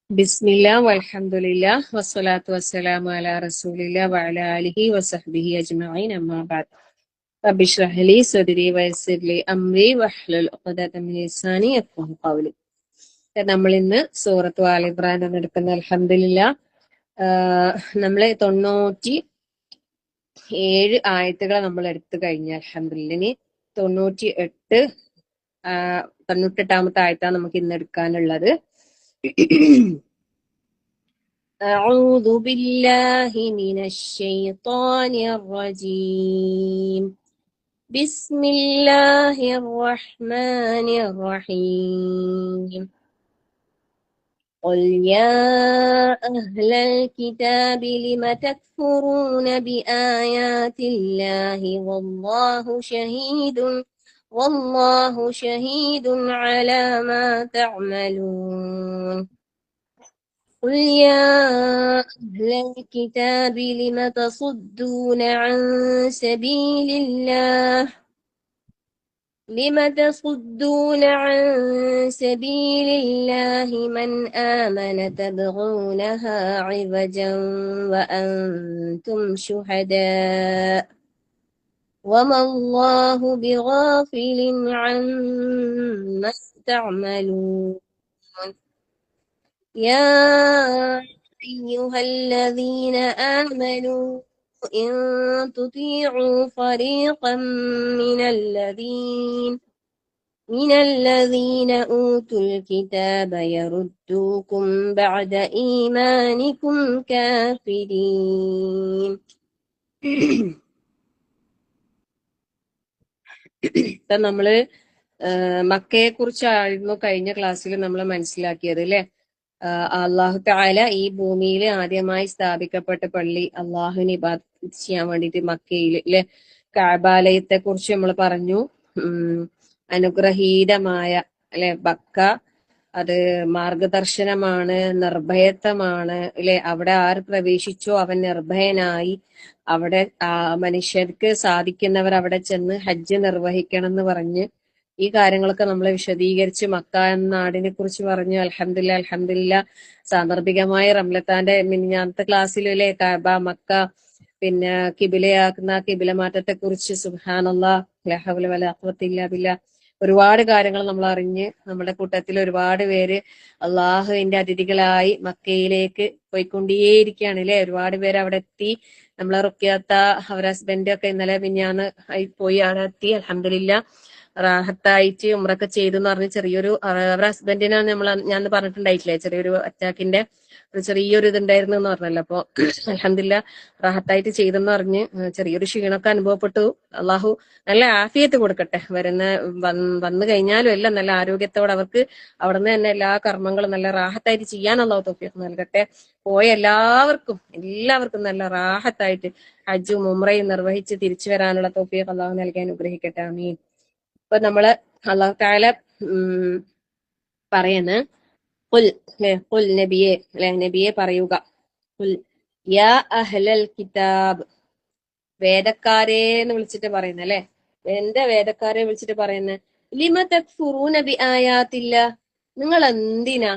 ബിസ്മില്ലാ വൽഹംദുലില്ലാ വസ്സലാത്തു വസ്സലാമു അലാ റസൂലില്ലാ വഅലാ ആലിഹി വസഹ്ബിഹി അജ്മഈൻ അമ്മാ ബഅദ്. റബ്ബി ഇശ്റഹ് ലി സദ്രി വയസ്സിർ ലി അംരി വഹ്ലുൽ ഉഖ്ദത മിൻ ലിസാനി യഫ്ഖഹു ഖൗലി. നമ്മൾ ഇന്ന് സൂറത്ത് ആൽ ഇംറാൻ എന്ന് എടുക്കുന്ന അൽഹംദുലില്ലാ. നമ്മള് 97 ആയത്തുകൾ നമ്മൾ എടുത്തു കഴിഞ്ഞ അൽഹംദുലില്ലാ. ഇനി 98ാമത്തെ ആയത്താണ് നമുക്ക് ഇന്ന് എടുക്കാനുള്ളത്. أعوذ بالله من الشيطان الرجيم. بسم الله الرحمن الرحيم. قل يا أهل الكتاب لم تكفرون بآيات الله والله شهيد على ما تعملون. قل يا أهل الكتاب لم تصدون عن سبيل الله من آمن تبغونها عوجا وأنتم شهداء وما الله بغافل عما تعملون. يا أيها الذين آمنوا إن تطيعوا فريقا من الذين أوتوا الكتاب يردوكم بعد إيمانكم كافرين. നമ്മള് മക്കയെ കുറിച്ചായിരുന്നു കഴിഞ്ഞ ക്ലാസ്സിൽ നമ്മൾ മനസ്സിലാക്കിയത് അല്ലെ. അള്ളാഹു തആല ഈ ഭൂമിയിൽ ആദ്യമായി സ്ഥാപിക്കപ്പെട്ട പള്ളി അള്ളാഹുവിനെ ഇബാദത്ത് ചെയ്യാൻ വേണ്ടിയിട്ട് മക്കയിൽ അല്ലെ കഅബാലയത്തെ കുറിച്ച് നമ്മൾ പറഞ്ഞു. അനുഗ്രഹീതമായ അല്ലെ മക്ക, അത് മാർഗദർശനമാണ്, നിർഭയത്വമാണ് അല്ലെ. അവിടെ ആര് പ്രവേശിച്ചോ അവൻ നിർഭയനായി. അവിടെ മനുഷ്യർക്ക് സാധിക്കുന്നവർ അവിടെ ചെന്ന് ഹജ്ജ് നിർവഹിക്കണം എന്ന് പറഞ്ഞ് ഈ കാര്യങ്ങളൊക്കെ നമ്മൾ വിശദീകരിച്ച് മക്ക എന്ന നാടിനെ കുറിച്ച് പറഞ്ഞു. അൽഹംദുലില്ലാ സാന്ദർഭികമായ റംലത്താന്റെ മിനിഞ്ഞാന്നത്തെ ക്ലാസ്സിലെ കഅബ, മക്ക, പിന്നെ കിബിലയാക്കുന്ന കിബില മാറ്റത്തെ കുറിച്ച് സുബ്ഹാനല്ലാഹ് ലാ ഹൗല വലാ ഖുവത ഇല്ലാ ബില്ലാ ഒരുപാട് കാര്യങ്ങൾ നമ്മൾ അറിഞ്ഞ് നമ്മുടെ കൂട്ടത്തിൽ ഒരുപാട് പേര് അള്ളാഹുവിന്റെ അതിഥികളായി മക്കയിലേക്ക് പോയിക്കൊണ്ടേയിരിക്കുകയാണ് അല്ലെ. ഒരുപാട് പേര് അവിടെ എത്തി. നമ്മളെ റുക്കിയാത്ത അവരുടെ ഹസ്ബൻഡൊക്കെ ഇന്നലെ മിനിഞ്ഞാന്ന് പോയി അവിടെ എത്തി. അൽഹംദുലില്ലാ റാഹത്തായിട്ട് ഉംറയൊക്കെ ചെയ്തു എന്ന് പറഞ്ഞ് ചെറിയൊരു അവരുടെ ഹസ്ബൻഡിനാണ് ഞാൻ പറഞ്ഞിട്ടുണ്ടായിട്ടില്ലേ, ചെറിയൊരു അറ്റാക്കിന്റെ ഒരു ചെറിയൊരു ഇതുണ്ടായിരുന്നു എന്ന് പറഞ്ഞല്ലോ. അപ്പൊ അൽഹംദുലില്ലാ റാഹത്തായിട്ട് ചെയ്തെന്ന് പറഞ്ഞ് ചെറിയൊരു ക്ഷീണമൊക്കെ അനുഭവപ്പെട്ടു. അള്ളാഹു നല്ല ആഫിയത്ത് കൊടുക്കട്ടെ. വന്നു കഴിഞ്ഞാലും എല്ലാം നല്ല ആരോഗ്യത്തോടെ അവർക്ക് അവിടെ നിന്ന് തന്നെ എല്ലാ കർമ്മങ്ങളും നല്ല റാഹത്തായിട്ട് ചെയ്യാൻ അള്ളാഹു തൗഫീഖ് നൽകട്ടെ. പോയ എല്ലാവർക്കും നല്ല റാഹത്തായിട്ട് ഹജ്ജും ഉംറയും നിർവഹിച്ച് തിരിച്ചു വരാനുള്ള തൗഫീഖ് അള്ളാഹു നൽകാൻ അനുഗ്രഹിക്കട്ടെ. ആമീൻ. ഇപ്പൊ നമ്മള് അള്ളാഹു തആല പറയുന്നു, ഖുൽ നബിയെ പറയുക, ഖുൽ യാ അഹ്ലൽ കിതാബ്, വേദക്കാരെ എന്ന് വിളിച്ചിട്ട് പറയുന്നത് അല്ലെ. എന്റെ വേദക്കാരെ വിളിച്ചിട്ട് പറയുന്നത്, ലിമ തക്ഫുറൂന ബി ആയാത്തില്ല, നിങ്ങൾ എന്തിനാ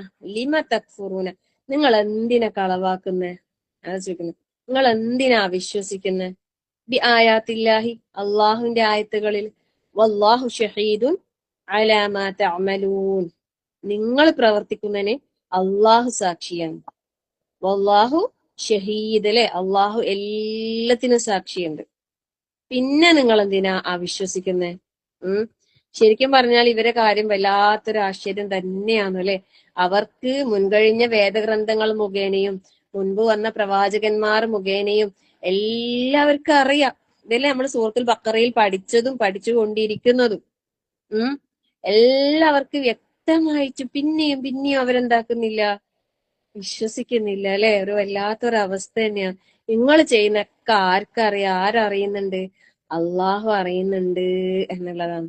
നിങ്ങൾ എന്തിനാ കളവാക്കുന്നേ? അത് ചോദിക്കുന്നത്. നിങ്ങൾ എന്തിനാ വിശ്വസിക്കുന്നത്? ബി ആയാത്തില്ലാഹി, അള്ളാഹുവിന്റെ ആയത്തുകളിൽ. വല്ലാഹു ഷഹീദുൻ അലാ മാ തഅമലൂൻ, നിങ്ങൾ പ്രവർത്തിക്കുന്നതിന് അള്ളാഹു സാക്ഷിയാണ്. വല്ലാഹു ഷഹീദ് അല്ലെ, അള്ളാഹു എല്ലാത്തിനും സാക്ഷിയുണ്ട്. പിന്നെ നിങ്ങൾ എന്തിനാ അവിശ്വസിക്കുന്നേ? ശരിക്കും പറഞ്ഞാൽ ഇവരെ കാര്യം വല്ലാത്തൊരു ആശ്ചര്യം തന്നെയാണ് അല്ലെ. അവർക്ക് മുൻകഴിഞ്ഞ വേദഗ്രന്ഥങ്ങൾ മുഖേനയും മുൻപ് വന്ന പ്രവാചകന്മാർ മുഖേനയും എല്ലാവർക്കും അറിയാം. ഇതല്ലേ നമ്മൾ സൂറത്തുൽ ബഖറയിൽ പഠിച്ചതും പഠിച്ചുകൊണ്ടിരിക്കുന്നതും. എല്ലാവർക്കും വ്യക്തമായിട്ട് പിന്നെയും അവരെന്താക്കുന്നില്ല, വിശ്വസിക്കുന്നില്ല അല്ലെ. ഒരു വല്ലാത്തൊരു അവസ്ഥ തന്നെയാണ്. നിങ്ങൾ ചെയ്യുന്നൊക്കെ ആർക്കറിയാം? ആരറിയുന്നുണ്ട്? അള്ളാഹു അറിയുന്നുണ്ട് എന്നുള്ളതാണ്.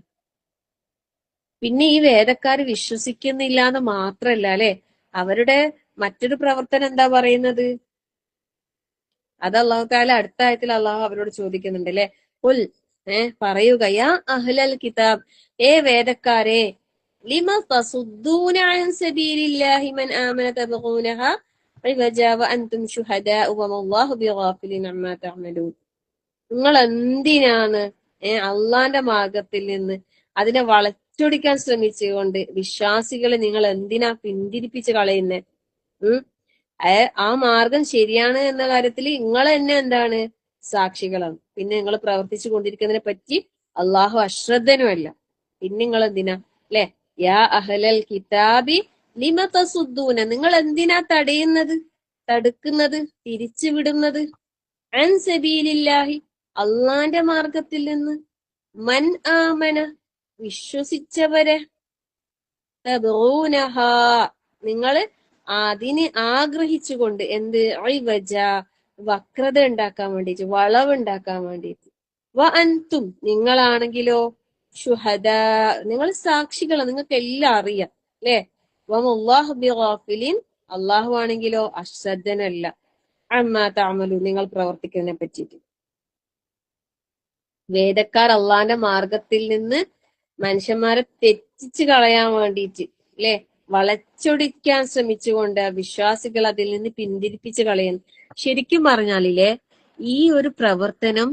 പിന്നെ ഈ വേദക്കാര് വിശ്വസിക്കുന്നില്ല എന്ന് മാത്രല്ല അല്ലെ, അവരുടെ മറ്റൊരു പ്രവർത്തനം എന്താ പറയുന്നത്? അത് അള്ളാഹു തആല അടുത്ത ആയത്തിൽ അള്ളാഹു അവരോട് ചോദിക്കുന്നുണ്ട് അല്ലെ. ഖുൽ പറയുക, യാ അഹ്ലൽ കിതാബ്, വേദക്കാരെ, ലിമ തസുദ്ദൂന അൻ സബീലില്ലാഹി മൻ ആമന തബ്ഗൂനഹ ഇവജാ വഅൻതും ശുഹദാഉ വമല്ലാഹു ബിഗാഫിലിൻ അമ്മാ തഅമലൂൻ. നിങ്ങൾ എന്തിനാണ് അള്ളാന്റെ മാർഗത്തിൽ നിന്ന് അതിനെ വളച്ചൊടിക്കാൻ ശ്രമിച്ചുകൊണ്ട് വിശ്വാസികളെ നിങ്ങൾ എന്തിനാ പിന്തിരിപ്പിച്ച് കളയുന്നേ? ആ മാർഗം ശരിയാണ് എന്ന കാര്യത്തിൽ നിങ്ങൾ തന്നെ എന്താണ് സാക്ഷികളാണ്. പിന്നെ നിങ്ങൾ പ്രവർത്തിച്ചു കൊണ്ടിരിക്കുന്നതിനെ പറ്റി അള്ളാഹു അശ്രദ്ധനുമല്ല. പിന്നെ നിങ്ങൾ എന്തിനാ അല്ലെ? യാ അഹ്ലൽ കിതാബി ലിമ തസുദ്ദൂന, നിങ്ങൾ എന്തിനാ തടയുന്നത്, തടുക്കുന്നത്, തിരിച്ചുവിടുന്നത്? അൻ സബീലില്ലാഹി, അള്ളാന്റെ മാർഗത്തിൽ നിന്ന്. മൻ ആമന, വിശ്വസിച്ചവരെ. തബ്ഗൂനഹ, നിങ്ങൾ അതിനെ ആഗ്രഹിച്ചുകൊണ്ട് എന്ത്? ഇവജ, വക്രത ഉണ്ടാക്കാൻ വേണ്ടിയിട്ട്, വളവുണ്ടാക്കാൻ വേണ്ടിയിട്ട്. വ അൻതും, നിങ്ങളാണെങ്കിലോ ശുഹദാ, നിങ്ങൾ സാക്ഷികളാണ്, നിങ്ങൾക്ക് എല്ലാം അറിയാം അല്ലെ? വമല്ലാഹു ബിഗാഫിലിൻ, അള്ളാഹു ആണെങ്കിലോ അശ്രദ്ധനല്ല. അമ്മാ തഅമലൂൻ, നിങ്ങൾ പ്രവർത്തിക്കുന്നതിനെ പറ്റിയിട്ട്. വേദക്കാർ അള്ളാന്റെ മാർഗത്തിൽ നിന്ന് മനുഷ്യന്മാരെ തെറ്റിച്ച് കളയാൻ വേണ്ടിയിട്ട് അല്ലെ, വളച്ചൊടിക്കാൻ ശ്രമിച്ചുകൊണ്ട് വിശ്വാസികൾ അതിൽ നിന്ന് പിന്തിരിപ്പിച്ച് കളയുന്നു. ശരിക്കും പറഞ്ഞാലില്ലേ, ഈ ഒരു പ്രവർത്തനം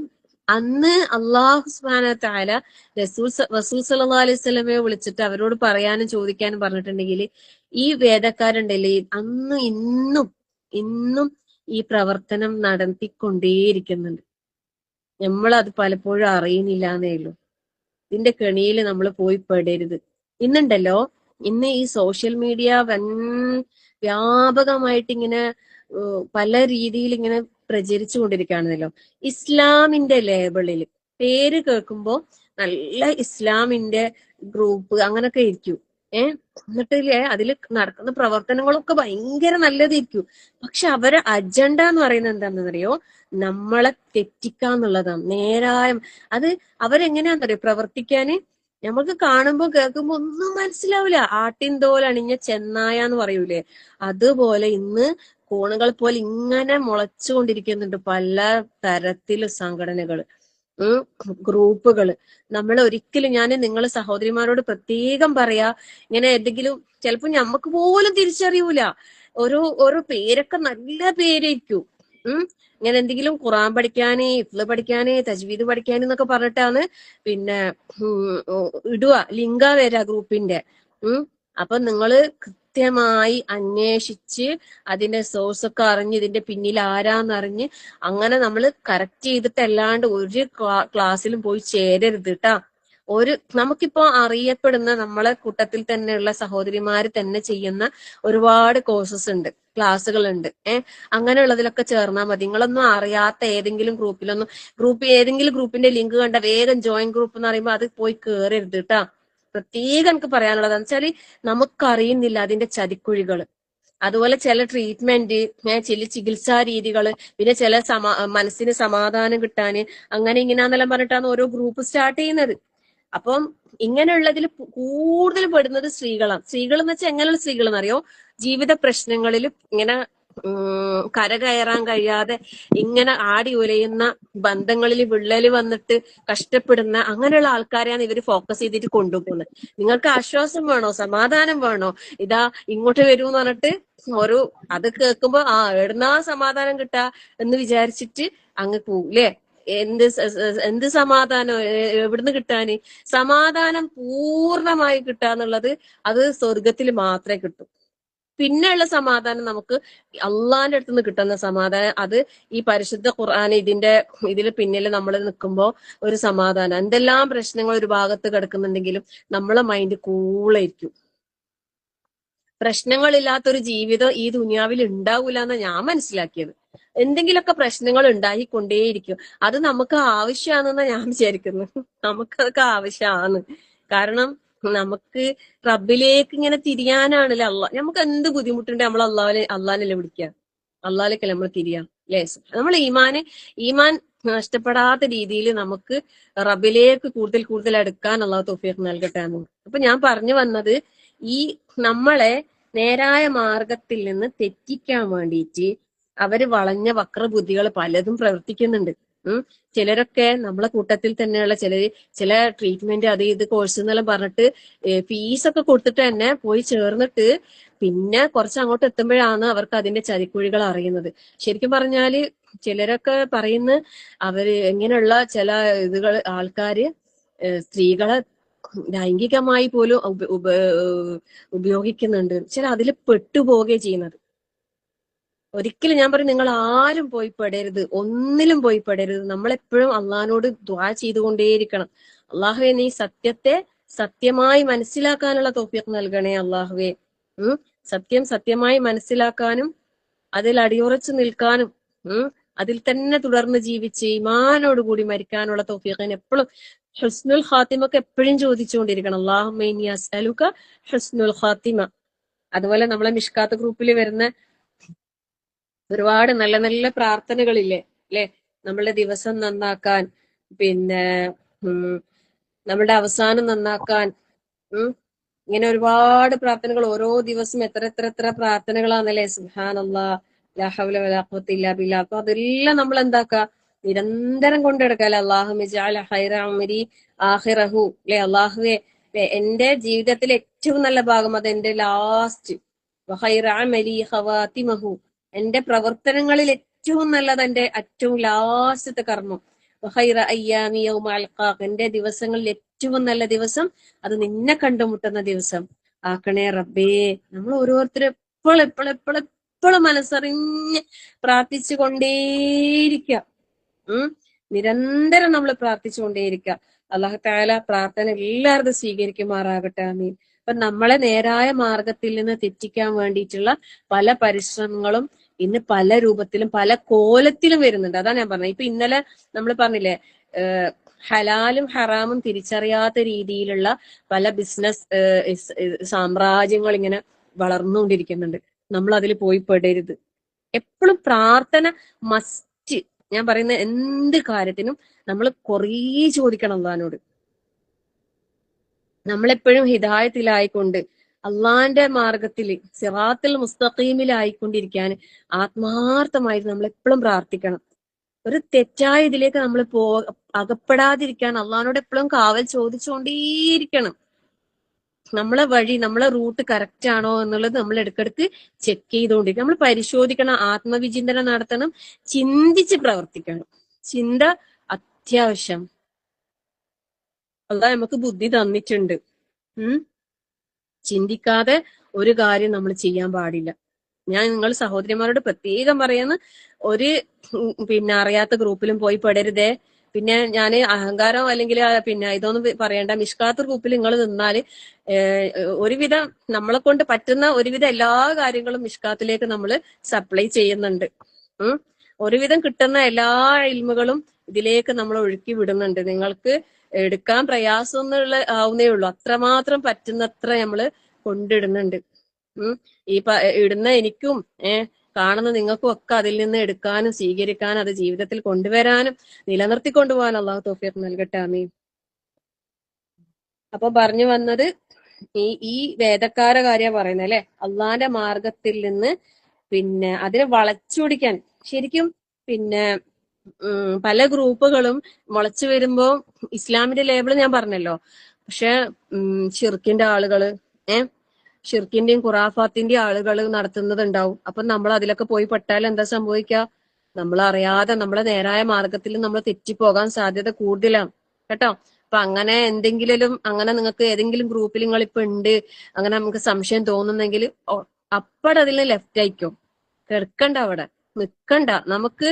അന്ന് അള്ളാഹു സുബ്ഹാനഹു വ തആല റസൂൽ സല്ലല്ലാഹു അലൈഹി വസല്ലമയെ വിളിച്ചിട്ട് അവരോട് പറയാനും ചോദിക്കാനും പറഞ്ഞിട്ടുണ്ടെങ്കിൽ ഈ വേദക്കാരുണ്ടല്ലേ അന്ന് ഇന്നും ഇന്നും ഈ പ്രവർത്തനം നടത്തിക്കൊണ്ടേയിരിക്കുന്നുണ്ട്. നമ്മളത് പലപ്പോഴും അറിയുന്നില്ല എന്നേ ഉള്ളൂ. ഇതിന്റെ കെണിയിൽ നമ്മൾ പോയി പെടരുത്. ഇന്നുണ്ടല്ലോ, ഇന്ന് ഈ സോഷ്യൽ മീഡിയ വ്യാപകമായിട്ട് ഇങ്ങനെ പല രീതിയിൽ ഇങ്ങനെ പ്രചരിച്ചു കൊണ്ടിരിക്കുകയാണല്ലോ. ഇസ്ലാമിന്റെ ലേബിളിൽ പേര് കേൾക്കുമ്പോ നല്ല ഇസ്ലാമിന്റെ ഗ്രൂപ്പ് അങ്ങനൊക്കെ ഇരിക്കും. എന്നിട്ടില്ലേ അതിൽ നടക്കുന്ന പ്രവർത്തനങ്ങളൊക്കെ ഭയങ്കര നല്ലതായിരിക്കും. പക്ഷെ അവരെ അജണ്ട എന്ന് പറയുന്നത് എന്താണെന്നറിയോ? നമ്മളെ തെറ്റിക്കാന്നുള്ളതാണ്. നേരായ അത് അവരെങ്ങനെയാണെന്നറിയോ പ്രവർത്തിക്കാന്? നമുക്ക് കാണുമ്പോ കേൾക്കുമ്പോ ഒന്നും മനസ്സിലാവില്ല. ആട്ടിൻതോൽ അണിഞ്ഞ ചെന്നായ എന്ന് പറയൂലേ, അതുപോലെ ഇന്ന് കോണുകൾ പോലെ ഇങ്ങനെ മുളച്ചുകൊണ്ടിരിക്കുന്നുണ്ട് പല തരത്തില് സംഘടനകള്, ഗ്രൂപ്പുകള്. നമ്മൾ ഒരിക്കലും, ഞാൻ നിങ്ങൾ സഹോദരിമാരോട് പ്രത്യേകം പറയാ, ഇങ്ങനെ എന്തെങ്കിലും ചിലപ്പോ ഞമ്മക്ക് പോലും തിരിച്ചറിയൂല. ഓരോ പേരൊക്കെ നല്ല പേരായിരിക്കും. ഇങ്ങനെ എന്തെങ്കിലും ഖുറാൻ പഠിക്കാന്, ഹിഫ്ള് പഠിക്കാന്, തജ്വീദ് പഠിക്കാന് എന്നൊക്കെ പറഞ്ഞിട്ടാണ് പിന്നെ ഇടുക, ലിങ്ക വരാ ഗ്രൂപ്പിന്റെ. അപ്പൊ നിങ്ങള് കൃത്യമായി അന്വേഷിച്ച് അതിന്റെ സോഴ്സ് ഒക്കെ അറിഞ്ഞ് ഇതിന്റെ പിന്നിൽ ആരാന്നറിഞ്ഞ് അങ്ങനെ നമ്മൾ കറക്റ്റ് ചെയ്തിട്ടല്ലാണ്ട് ഒരു ക്ലാസ്സിലും പോയി ചേരരുത് കേട്ടാ. നമുക്കിപ്പോ അറിയപ്പെടുന്ന നമ്മളെ കൂട്ടത്തിൽ തന്നെയുള്ള സഹോദരിമാര് തന്നെ ചെയ്യുന്ന ഒരുപാട് കോഴ്സസ് ഉണ്ട്, ക്ലാസ്സുകളുണ്ട്. അങ്ങനെയുള്ളതിലൊക്കെ ചേർന്നാൽ മതി. നിങ്ങളൊന്നും അറിയാത്ത ഏതെങ്കിലും ഏതെങ്കിലും ഗ്രൂപ്പിന്റെ ലിങ്ക് കണ്ട വേഗം ജോയിൻ ഗ്രൂപ്പ് എന്ന് പറയുമ്പോൾ അത് പോയി കേറരുത് കേട്ടാ. പ്രത്യേകം എനിക്ക് പറയാനുള്ളതെന്ന് വെച്ചാല് നമുക്കറിയുന്നില്ല അതിന്റെ ചതിക്കുഴികള്. അതുപോലെ ചില ട്രീറ്റ്മെന്റ്, ചില ചികിത്സാ രീതികള്, പിന്നെ ചില മനസ്സിന് സമാധാനം കിട്ടാന് അങ്ങനെ ഇങ്ങനെയാന്നെല്ലാം പറഞ്ഞിട്ടാണ് ഓരോ ഗ്രൂപ്പ് സ്റ്റാർട്ട് ചെയ്യുന്നത്. അപ്പം ഇങ്ങനെയുള്ളതിൽ കൂടുതൽ പെടുന്നത് സ്ത്രീകളാണ്. സ്ത്രീകൾ എന്ന് വെച്ചാൽ എങ്ങനെയുള്ള സ്ത്രീകൾ എന്നറിയോ? ജീവിത പ്രശ്നങ്ങളിൽ ഇങ്ങനെ കരകയറാൻ കഴിയാതെ ഇങ്ങനെ ആടി ഉലയുന്ന, ബന്ധങ്ങളിൽ വിള്ളല് വന്നിട്ട് കഷ്ടപ്പെടുന്ന അങ്ങനെയുള്ള ആൾക്കാരെയാണ് ഇവര് ഫോക്കസ് ചെയ്തിട്ട് കൊണ്ടുപോകുന്നത്. നിങ്ങൾക്ക് ആശ്വാസം വേണോ, സമാധാനം വേണോ, ഇതാ ഇങ്ങോട്ട് വരൂ എന്ന് പറഞ്ഞിട്ട് അത് കേൾക്കുമ്പോ എവിടുന്നാ സമാധാനം കിട്ടാ എന്ന് വിചാരിച്ചിട്ട് അങ്ങ് പോകൂലേ. എന്ത് സമാധാനം, എവിടുന്ന് കിട്ടാന്? സമാധാനം പൂർണ്ണമായി കിട്ടാന്നുള്ളത് അത് സ്വർഗത്തിൽ മാത്രമേ കിട്ടൂ. പിന്നെയുള്ള സമാധാനം നമുക്ക് അള്ളാന്റെ അടുത്ത് നിന്ന് കിട്ടുന്ന സമാധാനം, അത് ഈ പരിശുദ്ധ ഖുർആൻ ഇതിൽ പിന്നിൽ നമ്മൾ നിൽക്കുമ്പോ ഒരു സമാധാനം. എന്തെല്ലാം പ്രശ്നങ്ങൾ ഒരു ഭാഗത്ത് കിടക്കുന്നുണ്ടെങ്കിലും നമ്മളെ മൈൻഡ് കൂളായിരിക്കും. പ്രശ്നങ്ങളില്ലാത്തൊരു ജീവിതം ഈ ദുനിയാവിൽ ഉണ്ടാവൂല എന്നാ ഞാൻ മനസ്സിലാക്കിയത്. എന്തെങ്കിലുമൊക്കെ പ്രശ്നങ്ങൾ ഉണ്ടായിക്കൊണ്ടേയിരിക്കും. അത് നമുക്ക് ആവശ്യമാണെന്നാ ഞാൻ വിചാരിക്കുന്നു. നമുക്കതൊക്കെ ആവശ്യമാണ്. കാരണം നമുക്ക് റബ്ബിലേക്ക് ഇങ്ങനെ തിരിയാനാണല്ലോ നമുക്ക് എന്ത് ബുദ്ധിമുട്ടുണ്ട് നമ്മൾ അള്ളാഹിനല്ലേ വിളിക്കുക, അള്ളാഹിലേക്കല്ലേ നമ്മൾ തിരിയാം അല്ലേ? നമ്മൾ ഈമാൻ നഷ്ടപ്പെടാത്ത രീതിയിൽ നമുക്ക് റബ്ബിലേക്ക് കൂടുതൽ അടുക്കാൻ അള്ളാഹു തൗഫീഖ് നൽകട്ടെ എന്ന്. അപ്പൊ ഞാൻ പറഞ്ഞു വന്നത്, ഈ നമ്മളെ നേരായ മാർഗത്തിൽ നിന്ന് തെറ്റിക്കാൻ വേണ്ടിയിട്ട് അവര് വളഞ്ഞ വക്രബുദ്ധികൾ പലതും പ്രവർത്തിക്കുന്നുണ്ട്. ഉം ചിലരൊക്കെ നമ്മളെ കൂട്ടത്തിൽ തന്നെയുള്ള ചില ട്രീറ്റ്മെന്റ് അത് ഇത് കോഴ്സ് എന്നെല്ലാം പറഞ്ഞിട്ട് ഫീസൊക്കെ കൊടുത്തിട്ട് തന്നെ പോയി ചേർന്നിട്ട് പിന്നെ കുറച്ച് അങ്ങോട്ട് എത്തുമ്പോഴാണ് അവർക്ക് അതിന്റെ ചതിക്കുഴികൾ അറിയുന്നത്. ശരിക്കും പറഞ്ഞാല് ചിലരൊക്കെ പറയുന്ന അവര് ഇങ്ങനെയുള്ള ചില ആൾക്കാര് സ്ത്രീകളെ ലൈംഗികമായി പോലും ഉപയോഗിക്കുന്നുണ്ട്. ചില അതിൽ പെട്ടുപോവുകയും ചെയ്യുന്നത്. ഒരിക്കലും ഞാൻ പറയും നിങ്ങൾ ആരും പോയി പെടരുത്, ഒന്നിലും പോയി പെടരുത്. നമ്മളെപ്പോഴും അള്ളഹാനോട് ദുആ ചെയ്തുകൊണ്ടേയിരിക്കണം. അള്ളാഹുവെ നീ സത്യത്തെ സത്യമായി മനസ്സിലാക്കാനുള്ള തൗഫീഖ് നൽകണേ അള്ളാഹുവെ. സത്യം സത്യമായി മനസ്സിലാക്കാനും അതിൽ അടിയുറച്ചു നിൽക്കാനും അതിൽ തന്നെ തുടർന്ന് ജീവിച്ച് ഈമാനോടുകൂടി മരിക്കാനുള്ള തൗഫീഖിന് എപ്പോഴും ഹുസ്നുൽ ഖാത്തിമക്ക് എപ്പോഴും ചോദിച്ചുകൊണ്ടിരിക്കണം. അല്ലാഹുമ്മ ഇന്നി അസ്അലുക ഹുസ്നുൽ ഖാത്തിമ. അതുപോലെ നമ്മളെ മിഷ്കാത്ത് ഗ്രൂപ്പിൽ വരുന്ന ഒരുപാട് നല്ല നല്ല പ്രാർത്ഥനകളില്ലേ അല്ലെ? നമ്മളുടെ ദിവസം നന്നാക്കാൻ, പിന്നെ നമ്മളുടെ അവസാനം നന്നാക്കാൻ, ഇങ്ങനെ ഒരുപാട് പ്രാർത്ഥനകൾ ഓരോ ദിവസം എത്ര എത്ര എത്ര പ്രാർത്ഥനകളാണല്ലേ? സുബ്ഹാനല്ലാഹ്, ലാ ഹൗല വലാ ഖുവത ഇല്ലാ ബില്ലാഹ്. അപ്പൊ അതെല്ലാം നമ്മൾ എന്താക്കുക, നിരന്തരം കൊണ്ടെടുക്കല്ലേ. അല്ലാഹുമ്മ ഇജ്അൽ ഖൈറ ഉംരി ആഖിറഹു, അല്ലെ? അള്ളാഹുവെ എന്റെ ജീവിതത്തിലെ ഏറ്റവും നല്ല ഭാഗം അത് എന്റെ ലാസ്റ്റ്, വഖൈറ അമലി ഖവാതിമഹു, എന്റെ പ്രവർത്തനങ്ങളിൽ ഏറ്റവും നല്ലത് എന്റെ ഏറ്റവും ലാസ്റ്റത്തെ കർമ്മം. വഖൈറ അയ്യാമി യൗമ അൽഖാഖ്, എന്റെ ദിവസങ്ങളിൽ ഏറ്റവും നല്ല ദിവസം അത് നിന്നെ കണ്ടുമുട്ടുന്ന ദിവസം ആക്കണേ റബ്ബേ. നമ്മൾ ഓരോരുത്തരും എപ്പോഴും മനസ്സറിഞ്ഞ് പ്രാർത്ഥിച്ചു കൊണ്ടേയിരിക്കുക. നിരന്തരം നമ്മൾ പ്രാർത്ഥിച്ചു കൊണ്ടേയിരിക്കുക. അല്ലാഹു തആല പ്രാർത്ഥന എല്ലാവരും സ്വീകരിക്കുമാറാകട്ടെ. ആമീൻ. അപ്പൊ നമ്മളെ നേരായ മാർഗത്തിൽ നിന്ന് തെറ്റിക്കാൻ വേണ്ടിയിട്ടുള്ള പല പരിശ്രമങ്ങളും ഇന്ന് പല രൂപത്തിലും പല കോലത്തിലും വരുന്നുണ്ട്. അതാണ് ഞാൻ പറഞ്ഞത്. ഇപ്പൊ ഇന്നലെ നമ്മൾ പറഞ്ഞില്ലേ, ഹലാലും ഹറാമും തിരിച്ചറിയാത്ത രീതിയിലുള്ള പല ബിസിനസ് സാമ്രാജ്യങ്ങൾ ഇങ്ങനെ വളർന്നുകൊണ്ടിരിക്കുന്നുണ്ട്. നമ്മൾ അതിൽ പോയി പെടരുത്. എപ്പോഴും പ്രാർത്ഥന മസ്റ്റ്. ഞാൻ പറയുന്ന എന്ത് കാര്യത്തിനും നമ്മൾ കുറേ ചോദിക്കണം അള്ളാഹിനോട്. നമ്മളെപ്പോഴും ഹിദായത്തിലായിക്കൊണ്ട് അള്ളാന്റെ മാർഗത്തിൽ സിറാത്തുൽ മുസ്തഖീമിലായിക്കൊണ്ടിരിക്കാൻ ആത്മാർത്ഥമായിട്ട് നമ്മൾ എപ്പോഴും പ്രാർത്ഥിക്കണം. ഒരു തെറ്റായ ഇതിലേക്ക് നമ്മൾ അകപ്പെടാതിരിക്കാൻ അള്ളാഹിനോട് എപ്പോഴും കാവൽ ചോദിച്ചുകൊണ്ടേയിരിക്കണം. നമ്മളെ വഴി, നമ്മളെ റൂട്ട് കറക്റ്റ് ആണോ എന്നുള്ളത് നമ്മൾ ഇടയ്ക്കിടയ്ക്ക് ചെക്ക് ചെയ്തുകൊണ്ടിരിക്കണം. നമ്മൾ പരിശോധിക്കണം, ആത്മവിചിന്തനം നടത്തണം, ചിന്തിച്ച് പ്രവർത്തിക്കണം. ചിന്ത അത്യാവശ്യം. അള്ളാഹ് നമുക്ക് ബുദ്ധി തന്നിട്ടുണ്ട്. ചിന്തിക്കാതെ ഒരു കാര്യം നമ്മൾ ചെയ്യാൻ പാടില്ല. ഞാൻ നിങ്ങൾ സഹോദരിമാരോട് പ്രത്യേകം പറയുന്ന, ഒരു അറിയാത്ത ഗ്രൂപ്പിലും പോയി പെടരുതേ. പിന്നെ ഞാൻ അഹങ്കാരം അല്ലെങ്കിൽ ഇതൊന്നും പറയേണ്ട. മിഷ്കാത്ത് ഗ്രൂപ്പിൽ നിങ്ങൾ നിന്നാൽ ഒരുവിധം നമ്മളെ കൊണ്ട് പറ്റുന്ന ഒരുവിധം എല്ലാ കാര്യങ്ങളും മിഷ്കാത്തിലേക്ക് നമ്മൾ സപ്ലൈ ചെയ്യുന്നുണ്ട്. ഒരുവിധം കിട്ടുന്ന എല്ലാ ഇൽമുകളും ഇതിലേക്ക് നമ്മൾ ഒഴുക്കി വിടുന്നുണ്ട്. നിങ്ങൾക്ക് എടുക്കാൻ പ്രയാസം എന്നുള്ള ആവുന്നേ ഉള്ളൂ. അത്രമാത്രം പറ്റുന്നത്ര നമ്മള് കൊണ്ടിടുന്നുണ്ട്. ഈ ഇടുന്ന എനിക്കും കാണുന്ന നിങ്ങൾക്കും ഒക്കെ അതിൽ നിന്ന് എടുക്കാനും സ്വീകരിക്കാനും അത് ജീവിതത്തിൽ കൊണ്ടുവരാനും നിലനിർത്തി കൊണ്ടുപോകാൻ അള്ളാഹു തൗഫീഖ് നൽകട്ടെ. ആമീൻ. അപ്പൊ പറഞ്ഞു വന്നത് ഈ വേദക്കാര കാര്യ പറയുന്നത് അല്ലെ, അള്ളാന്റെ മാർഗത്തിൽ നിന്ന് അതിനെ വളച്ചൊടിക്കാൻ. ശരിക്കും പല ഗ്രൂപ്പുകളും മുളച്ചു വരുമ്പോ ഇസ്ലാമിന്റെ ലേബിൾ ഞാൻ പറഞ്ഞല്ലോ. പക്ഷെ ഷിർക്കിന്റെ ആളുകള് ഷിർക്കിന്റെയും ഖുറാഫാത്തിന്റെയും ആളുകൾ നടത്തുന്നതുണ്ടാവും. അപ്പൊ നമ്മൾ അതിലൊക്കെ പോയി പെട്ടാൽ എന്താ സംഭവിക്കുക? നമ്മൾ അറിയാതെ നമ്മളെ നേരായ മാർഗത്തിൽ നമ്മൾ തെറ്റിപ്പോകാൻ സാധ്യത കൂടുതലാണ് കേട്ടോ. അപ്പൊ അങ്ങനെ അങ്ങനെ നിങ്ങൾക്ക് ഏതെങ്കിലും ഗ്രൂപ്പിൽ നിങ്ങൾ ഇപ്പൊ ഉണ്ട്, അങ്ങനെ നമുക്ക് സംശയം തോന്നുന്നെങ്കിൽ അപ്പടതിൽ ലെഫ്റ്റ് ആയിക്കോ, കിടക്കണ്ട അവിടെ, നിക്കണ്ട. നമുക്ക്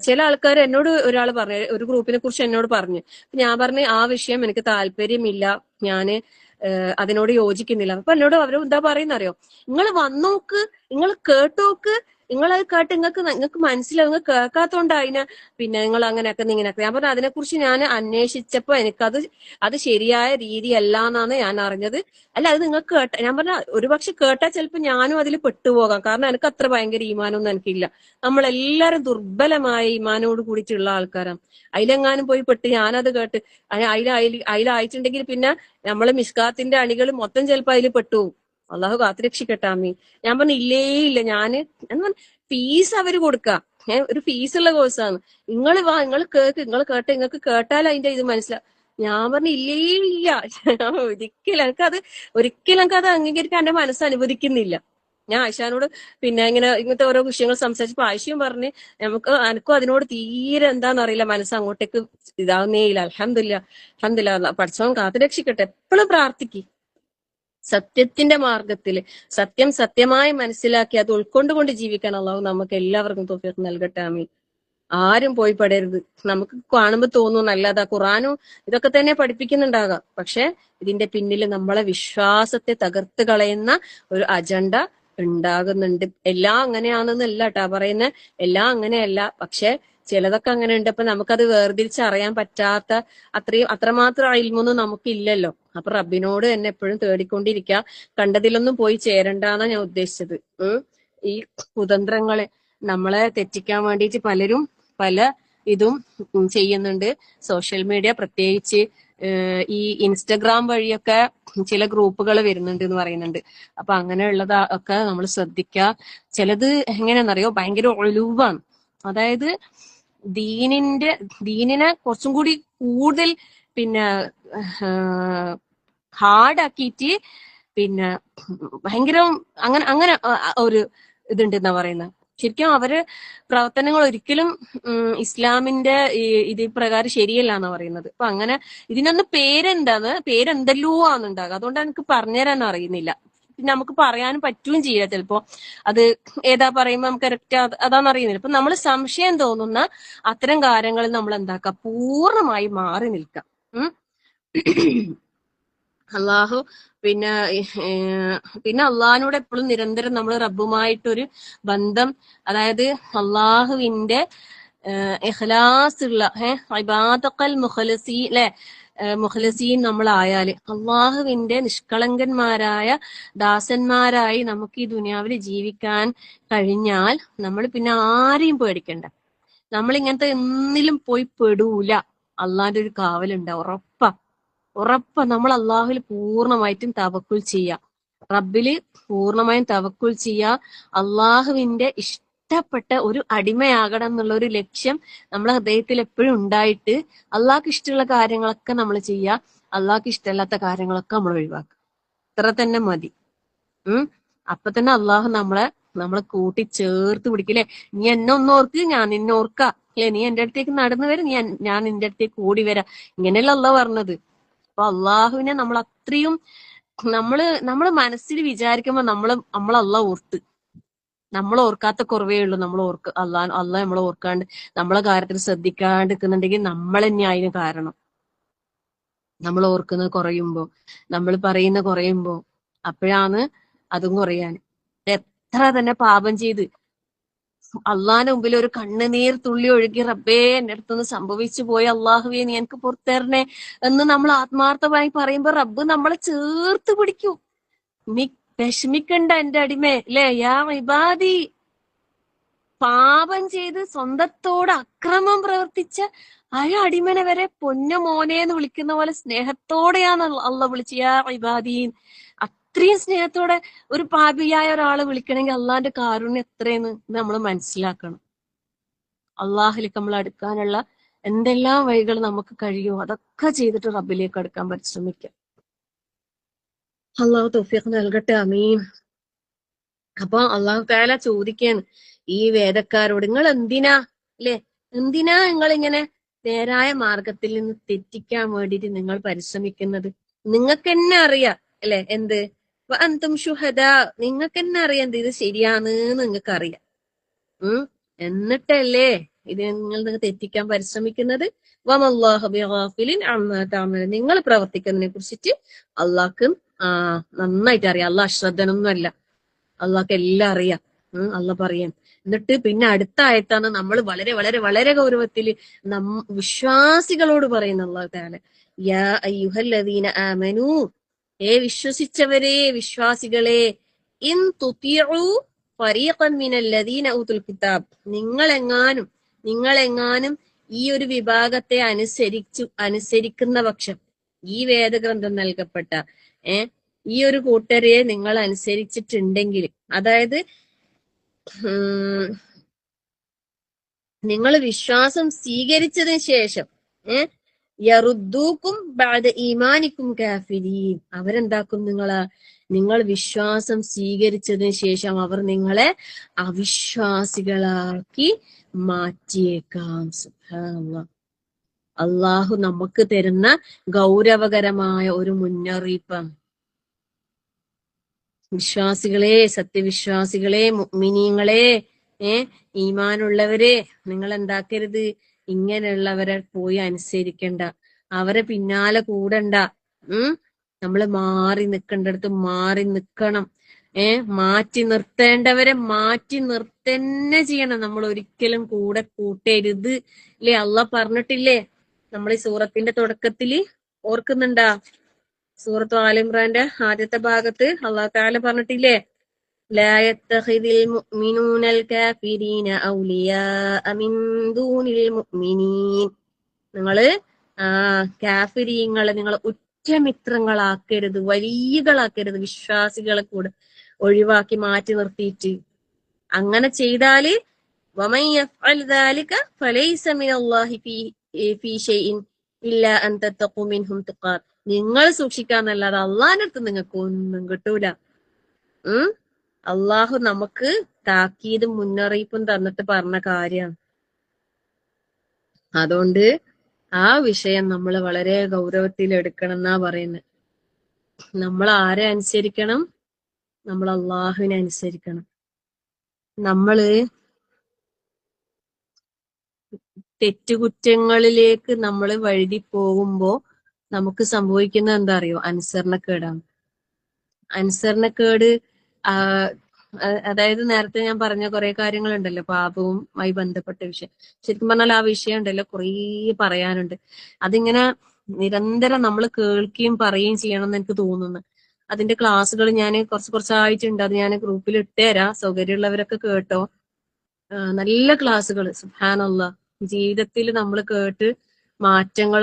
ചില ആൾക്കാർ എന്നോട് ഒരാൾ പറഞ്ഞു, ഒരു ഗ്രൂപ്പിനെ കുറിച്ച് എന്നോട് പറഞ്ഞു. ഞാൻ പറഞ്ഞു ആ വിഷയം എനിക്ക് താല്പര്യമില്ല, ഞാന് അതിനോട് യോജിക്കുന്നില്ല. അപ്പൊ എന്നോട് അവർ എന്താ പറയുന്നറിയോ, നിങ്ങൾ വന്നോക്ക്, നിങ്ങൾ കേട്ടോക്ക്, നിങ്ങളത് കേട്ട് നിങ്ങൾക്ക് മനസ്സിലാവും, നിങ്ങൾ കേൾക്കാത്തോണ്ട് അതിനെ നിങ്ങൾ അങ്ങനെയൊക്കെ ഇങ്ങനെയൊക്കെ. ഞാൻ പറഞ്ഞു അതിനെക്കുറിച്ച് ഞാൻ അന്വേഷിച്ചപ്പോ അത് ശരിയായ രീതിയല്ല എന്നാണ് ഞാൻ അറിഞ്ഞത്. അല്ല അത് നിങ്ങൾക്ക് ഞാൻ പറഞ്ഞ ഒരുപക്ഷെ കേട്ടാൽ ചിലപ്പോൾ ഞാനും അതിൽ പെട്ടുപോകാം. കാരണം എനിക്ക് അത്ര ഭയങ്കര ഈമാനൊന്നും എനിക്കില്ല. നമ്മളെല്ലാരും ദുർബലമായ ഈമാനോട് കൂടിയിട്ടുള്ള ആൾക്കാരാണ്. അതിലെങ്ങാനും പോയി പെട്ട് ഞാനത് കേട്ട് അതിലായിട്ടുണ്ടെങ്കിൽ പിന്നെ നമ്മള് മിഷ്കാത്തിന്റെ അണികൾ മൊത്തം ചിലപ്പോ അതിൽ പെട്ടുപോകും. അള്ളാഹു കാത്തുരക്ഷിക്കട്ടെ. ആമീൻ. ഞാൻ പറഞ്ഞു ഇല്ല, ഞാന് ഫീസ് അവര് കൊടുക്കുക, ഒരു ഫീസുള്ള കോഴ്സാണ്. നിങ്ങൾ വാ, നിങ്ങൾ കേക്ക്, നിങ്ങൾ കേട്ടെ, നിങ്ങൾക്ക് കേട്ടാലും അതിന്റെ ഇത് മനസ്സിലാവും. ഞാൻ പറഞ്ഞു ഇല്ലേ ഇല്ല, ഒരിക്കലും എനിക്കത് ഒരിക്കലും എനിക്കത് അംഗീകരിക്കാൻ എന്റെ മനസ്സ് അനുവദിക്കുന്നില്ല. ഞാൻ ആയിഷാനോട് പിന്നെ ഇങ്ങനെ ഇങ്ങനത്തെ ഓരോ വിഷയങ്ങൾ സംസാരിച്ചപ്പോ ആയിഷയും പറഞ്ഞ് നമുക്ക് എനിക്കും അതിനോട് തീരെ എന്താണെന്നറിയില്ല, മനസ്സ് അങ്ങോട്ടേക്ക് ഇതാവുന്നേ ഇല്ല. അൽഹംദുലില്ലാ, അൽഹംദുലില്ലാ, പഠിച്ചവൻ കാത്തുരക്ഷിക്കട്ടെ. എപ്പോഴും പ്രാർത്ഥിക്കും സത്യത്തിന്റെ മാർഗത്തില്, സത്യം സത്യമായി മനസ്സിലാക്കി അത് ഉൾക്കൊണ്ടുകൊണ്ട് ജീവിക്കാൻ അള്ളാഹു നമുക്ക് എല്ലാവർക്കും തൗഫീഖ് നൽകട്ടെ. ആമീൻ. ആരും പോയി പെടരുത്. നമുക്ക് കാണുമ്പോൾ തോന്നും നല്ലതാ, ഖുറാനും ഇതൊക്കെ തന്നെ പഠിപ്പിക്കുന്നുണ്ടാകാം, പക്ഷെ ഇതിന്റെ പിന്നിൽ നമ്മളെ വിശ്വാസത്തെ തകർത്ത് കളയുന്ന ഒരു അജണ്ട ഉണ്ടാകുന്നുണ്ട്. എല്ലാം അങ്ങനെയാണെന്നല്ല കേട്ടാ പറയുന്നത്, എല്ലാം അങ്ങനെയല്ല, പക്ഷെ ചിലതൊക്കെ അങ്ങനെ ഉണ്ട്. അപ്പൊ നമുക്കത് വേർതിരിച്ചറിയാൻ പറ്റാത്ത അത്രമാത്രം ഇൽമൊന്നും നമുക്കില്ലല്ലോ. അപ്പൊ റബ്ബിനോട് തന്നെ എപ്പോഴും തേടിക്കൊണ്ടിരിക്കുക. കണ്ടതിലൊന്നും പോയി ചേരണ്ടാന്നാ ഞാൻ ഉദ്ദേശിച്ചത്. ഈ കുതന്ത്രങ്ങളെ നമ്മളെ തെറ്റിക്കാൻ വേണ്ടിയിട്ട് പലരും പല ഇതും ചെയ്യുന്നുണ്ട്. സോഷ്യൽ മീഡിയ പ്രത്യേകിച്ച് ഈ ഇൻസ്റ്റഗ്രാം വഴിയൊക്കെ ചില ഗ്രൂപ്പുകൾ വരുന്നുണ്ട് എന്ന് പറയുന്നുണ്ട്. അപ്പൊ അങ്ങനെയുള്ളത് ഒക്കെ നമ്മൾ ശ്രദ്ധിക്കുക. ചിലത് എങ്ങനെയാണെന്നറിയോ, ഭയങ്കര ഒഴിവാണ്. അതായത് ദീനിനെ കുറച്ചും കൂടി കൂടുതൽ പിന്നെ ഹാർഡാക്കിയിട്ട് പിന്നെ ഭയങ്കര അങ്ങനെ അങ്ങനെ ഒരു ഇതുണ്ട് എന്നാ പറയുന്നത്. ശരിക്കും അവര് പ്രവർത്തനങ്ങൾ ഒരിക്കലും ഇസ്ലാമിന്റെ ഇത് പ്രകാരം ശരിയല്ല എന്നാ പറയുന്നത്. അപ്പൊ അങ്ങനെ ഇതിനൊന്ന് പേരെന്തെല്ലോ ആണെന്നുണ്ടാകും. അതുകൊണ്ട് എനിക്ക് പറഞ്ഞുതരാൻ അറിയുന്നില്ല. പിന്നെ നമുക്ക് പറയാനും പറ്റുകയും ചെയ്യാം. ചിലപ്പോ അത് ഏതാ പറയുമ്പോ നമുക്ക് കറക്റ്റ് അതാന്ന് അറിയുന്നില്ല. അപ്പൊ നമ്മൾ സംശയം തോന്നുന്ന അത്തരം കാര്യങ്ങളിൽ നമ്മൾ എന്താക്കാം, പൂർണ്ണമായി മാറി നിൽക്കാം. അള്ളാഹു പിന്നെ അള്ളാഹിനോട് എപ്പോഴും നിരന്തരം നമ്മൾ റബ്ബുമായിട്ടൊരു ബന്ധം, അതായത് അള്ളാഹുവിന്റെ ഇഖ്ലാസ് ഉള്ള ഇബാദത്തുൽ മുഖ്ലസീൻ അല്ലെ, മുഖ്ലസീൻ നമ്മളായാല് അള്ളാഹുവിന്റെ നിഷ്കളങ്കന്മാരായ ദാസന്മാരായി നമുക്ക് ഈ ദുനിയാവിൽ ജീവിക്കാൻ കഴിഞ്ഞാൽ നമ്മൾ പിന്നെ ആരെയും പേടിക്കണ്ട. നമ്മൾ ഇങ്ങനത്തെ എന്നിലും പോയി പെടൂല. അള്ളാന്റെ ഒരു കാവലുണ്ടാവും, ഉറപ്പാ. നമ്മൾ അള്ളാഹുവിൽ പൂർണ്ണമായിട്ടും തവക്കുൽ ചെയ്യാം, റബ്ബില് പൂർണ്ണമായും തവക്കുൽ ചെയ്യാ. അള്ളാഹുവിന്റെ ഇഷ്ടപ്പെട്ട ഒരു അടിമയാകണം എന്നുള്ള ഒരു ലക്ഷ്യം നമ്മളെ ഹൃദയത്തിൽ എപ്പോഴും ഉണ്ടായിട്ട് അള്ളാഹ്ക്ക് ഇഷ്ടമുള്ള കാര്യങ്ങളൊക്കെ നമ്മൾ ചെയ്യാ, അള്ളാഹ്ക്ക് ഇഷ്ടമല്ലാത്ത കാര്യങ്ങളൊക്കെ നമ്മൾ ഒഴിവാക്കുക. ഇത്ര തന്നെ മതി. അപ്പൊ തന്നെ അള്ളാഹു നമ്മളെ കൂട്ടി ചേർത്ത് പിടിക്കില്ലേ. നീ എന്നെ ഒന്ന് ഓർക്ക്, ഞാൻ നിന്നെ ഓർക്കാം, അല്ലെ? നീ എന്റെ അടുത്തേക്ക് നടന്നു വരും, ഞാൻ നിന്റെ അടുത്തേക്ക് ഓടി വരാം. ഇങ്ങനെയല്ല അള്ളാഹ് പറഞ്ഞത്. അപ്പൊ അള്ളാഹുവിനെ നമ്മൾ അത്രയും നമ്മള് മനസ്സിൽ വിചാരിക്കുമ്പോ നമ്മളല്ല ഓർത്ത്, നമ്മൾ ഓർക്കാത്ത കുറവേ ഉള്ളൂ. നമ്മൾ അള്ളാഹ് നമ്മളെ ഓർക്കാണ്ട് നമ്മളെ കാര്യത്തിൽ ശ്രദ്ധിക്കാണ്ട് നിൽക്കുന്നുണ്ടെങ്കിൽ നമ്മൾ തന്നെ അതിന് കാരണം. നമ്മൾ ഓർക്കുന്നത് കുറയുമ്പോ, നമ്മൾ പറയുന്ന കുറയുമ്പോ, അപ്പോഴാണ് അതും കുറയാൻ. എത്ര തന്നെ പാപം ചെയ്ത് അള്ളാഹിന്റെ മുമ്പിൽ ഒരു കണ്ണുനീർ തുള്ളി ഒഴുകി, റബ്ബേ എന്റെ അടുത്തുനിന്ന് സംഭവിച്ചു പോയി, അള്ളാഹുവേ നീ എനിക്ക് പുറത്തേരണേ എന്ന് നമ്മൾ ആത്മാർത്ഥമായി പറയുമ്പോ റബ്ബ് നമ്മളെ ചേർത്ത് പിടിക്കൂ. നീ വിഷമിക്കണ്ട എന്റെ അടിമേ, അല്ലേ? യാ ഇബാദി, പാപം ചെയ്ത് സ്വന്തത്തോട് അക്രമം പ്രവർത്തിച്ച അടിമനെ വരെ പൊന്നു മോനേന്ന് വിളിക്കുന്ന പോലെ സ്നേഹത്തോടെയാണ് അള്ളാഹ് വിളിച്ച യാ ഇബാദീൻ. അത്രയും സ്നേഹത്തോടെ ഒരു പാപിയായ ഒരാളെ വിളിക്കണമെങ്കിൽ അള്ളാന്റെ കാരുണ്യം എത്രയെന്ന് നമ്മൾ മനസ്സിലാക്കണം. അള്ളാഹിലേക്ക് നമ്മൾ അടുക്കാനുള്ള എന്തെല്ലാം വഴികൾ നമുക്ക് കഴിയുമോ അതൊക്കെ ചെയ്തിട്ട് റബ്ബിലേക്ക് അടുക്കാൻ പരിശ്രമിക്കാം. അള്ളാഹു തൗഫീഖ് നൽകട്ടെ. ആമീൻ. അപ്പൊ അള്ളാഹു തആല ചോദിക്കാണ് ഈ വേദക്കാരോട്, നിങ്ങൾ എന്തിനാ നിങ്ങൾ ഇങ്ങനെ നേരായ മാർഗത്തിൽ നിന്ന് തെറ്റിക്കാൻ വേണ്ടിയിട്ട് നിങ്ങൾ പരിശ്രമിക്കുന്നത്? നിങ്ങൾക്ക് തന്നെ അറിയാം അല്ലെ എന്ത്, അന്തും ഷുഹദാ, നിങ്ങൾക്ക് തന്നെ അറിയാം ഇത് ശരിയാന്ന്, നിങ്ങൾക്ക് അറിയാം. എന്നിട്ടല്ലേ ഇത് നിങ്ങൾ തെറ്റിക്കാൻ പരിശ്രമിക്കുന്നത്? വമല്ലാഹു ബിഗാഫിലിൻ അമ്മാ തഅമലൂൻ, നിങ്ങൾ പ്രവർത്തിക്കുന്നതിനെ കുറിച്ചിട്ട് അള്ളാഹ്ക്ക് നന്നായിട്ട് അറിയാം. അള്ളാഹ് അശ്രദ്ധനൊന്നുമല്ല, അള്ളാഹ്ക്ക് എല്ലാം അറിയാം. അള്ളാഹ് പറയാം. എന്നിട്ട് പിന്നെ അടുത്ത ആയത്താണ് നമ്മൾ വളരെ വളരെ വളരെ ഗൗരവത്തിൽ വിശ്വാസികളോട് പറയുന്ന അള്ളാഹു തആല, യാ അയ്യുഹല്ലദീന ആമനൂ, വിശ്വസിച്ചവരെ, വിശ്വാസികളെ, ഇൻ തുതിഉ ഫരീഖൻ മിനല്ലദീന ഊതുൽ കിതാബ്, നിങ്ങളെങ്ങാനും ഈ ഒരു വിഭാഗത്തെ അനുസരിക്കുന്ന പക്ഷം, ഈ വേദഗ്രന്ഥം നൽകപ്പെട്ട ഈ ഒരു കൂട്ടരെ നിങ്ങൾ അനുസരിച്ചിട്ടുണ്ടെങ്കിൽ, അതായത് നിങ്ങൾ വിശ്വാസം സ്വീകരിച്ചതിന് ശേഷം യറുദ്ദൂക്കും ബഅദ ഈമാനിക്കും കാഫിരീൻ, അവരെന്താക്കും നിങ്ങൾ വിശ്വാസം സ്വീകരിച്ചതിന് ശേഷം അവർ നിങ്ങളെ അവിശ്വാസികളാക്കി മാറ്റിയേക്കാം. സുബ്ഹാനല്ലാഹ്. അള്ളാഹു നമുക്ക് തരുന്ന ഗൗരവകരമായ ഒരു മുന്നറിയിപ്പാണ്. വിശ്വാസികളെ, സത്യവിശ്വാസികളെ, മുഅ്മിനീങ്ങളെ, ഈമാനുള്ളവരെ, നിങ്ങൾ എന്താക്കരുത്, ഇങ്ങനെയുള്ളവരെ പോയി അനുസരിക്കണ്ട, അവരെ പിന്നാലെ കൂടണ്ട. നമ്മള് മാറി നിൽക്കേണ്ടടുത്ത് മാറി നിൽക്കണം. മാറ്റി നിർത്തേണ്ടവരെ മാറ്റി നിർത്തന്നെ ചെയ്യണം. നമ്മൾ ഒരിക്കലും കൂടെ കൂട്ടരുത്. ഇല്ലേ, അള്ളാഹ് പറഞ്ഞിട്ടില്ലേ നമ്മൾ ഈ സൂറത്തിന്റെ തുടക്കത്തില്, ഓർക്കുന്നുണ്ടാ? സൂറത്ത് ആലിമ്രാന്റെ ആദ്യത്തെ ഭാഗത്ത് അള്ളാഹു തആല പറഞ്ഞിട്ടില്ലേ, ലാ യത്തഖിദിൽ മുഅ്മിനൂനൽ കാഫിരീന ഔലിയാഅ മിൻ ദൂനിൽ മുഅ്മിനീൻ. നിങ്ങള് കാഫിരീങ്ങളെ നിങ്ങൾ ഉറ്റമിത്രങ്ങളാക്കരുത്, വലിയകളാക്കരുത്, വിശ്വാസികളെ കൂടെ ഒഴിവാക്കി മാറ്റി നിർത്തിയിട്ട്. അങ്ങനെ ചെയ്താല് വമൻ യഫ്അൽ ദാലിക ഫലൈസ മിനല്ലാഹി ഫീ ഷൈഇൻ ഇല്ലാ അൻ തത്തഖൂ മിൻഹും തുഖാത്ത്. നിങ്ങൾ സൂക്ഷിക്കാന്നല്ലാതെ അള്ളാഹിന്റെ അടുത്ത് നിങ്ങൾക്ക് ഒന്നും കിട്ടൂല. അള്ളാഹു നമുക്ക് താക്കീതും മുന്നറിയിപ്പും തന്നിട്ട് പറഞ്ഞ കാര്യമാണ്. അതുകൊണ്ട് ആ വിഷയം നമ്മൾ വളരെ ഗൗരവത്തിൽ എടുക്കണം എന്നാ പറയുന്നത്. നമ്മൾ ആരെ അനുസരിക്കണം? നമ്മൾ അള്ളാഹുവിനെ അനുസരിക്കണം. നമ്മള് തെറ്റുകുറ്റങ്ങളിലേക്ക് നമ്മൾ വഴുതി പോകുമ്പോ നമുക്ക് സംഭവിക്കുന്നത് എന്താ അറിയോ? അനുസരണക്കേടാണ്. അനുസരണക്കേട് അതായത് നേരത്തെ ഞാൻ പറഞ്ഞ കുറെ കാര്യങ്ങളുണ്ടല്ലോ, പാപവുമായി ബന്ധപ്പെട്ട വിഷയം. ശരിക്കും പറഞ്ഞാൽ ആ വിഷയം ഉണ്ടല്ലോ കുറേ പറയാനുണ്ട്. അതിങ്ങനെ നിരന്തരം നമ്മൾ കേൾക്കുകയും പറയുകയും ചെയ്യണം എന്ന് എനിക്ക് തോന്നുന്നു. അതിന്റെ ക്ലാസ്സുകൾ ഞാൻ കുറച്ചായിട്ടുണ്ട്. അത് ഞാൻ ഗ്രൂപ്പിൽ ഇട്ടുതരാം, സൗകര്യമുള്ളവരൊക്കെ കേട്ടോ. നല്ല ക്ലാസ്സുകൾ, സുബ്ഹാനല്ലാഹ്, ജീവിതത്തിൽ നമ്മൾ കേട്ട് മാറ്റങ്ങൾ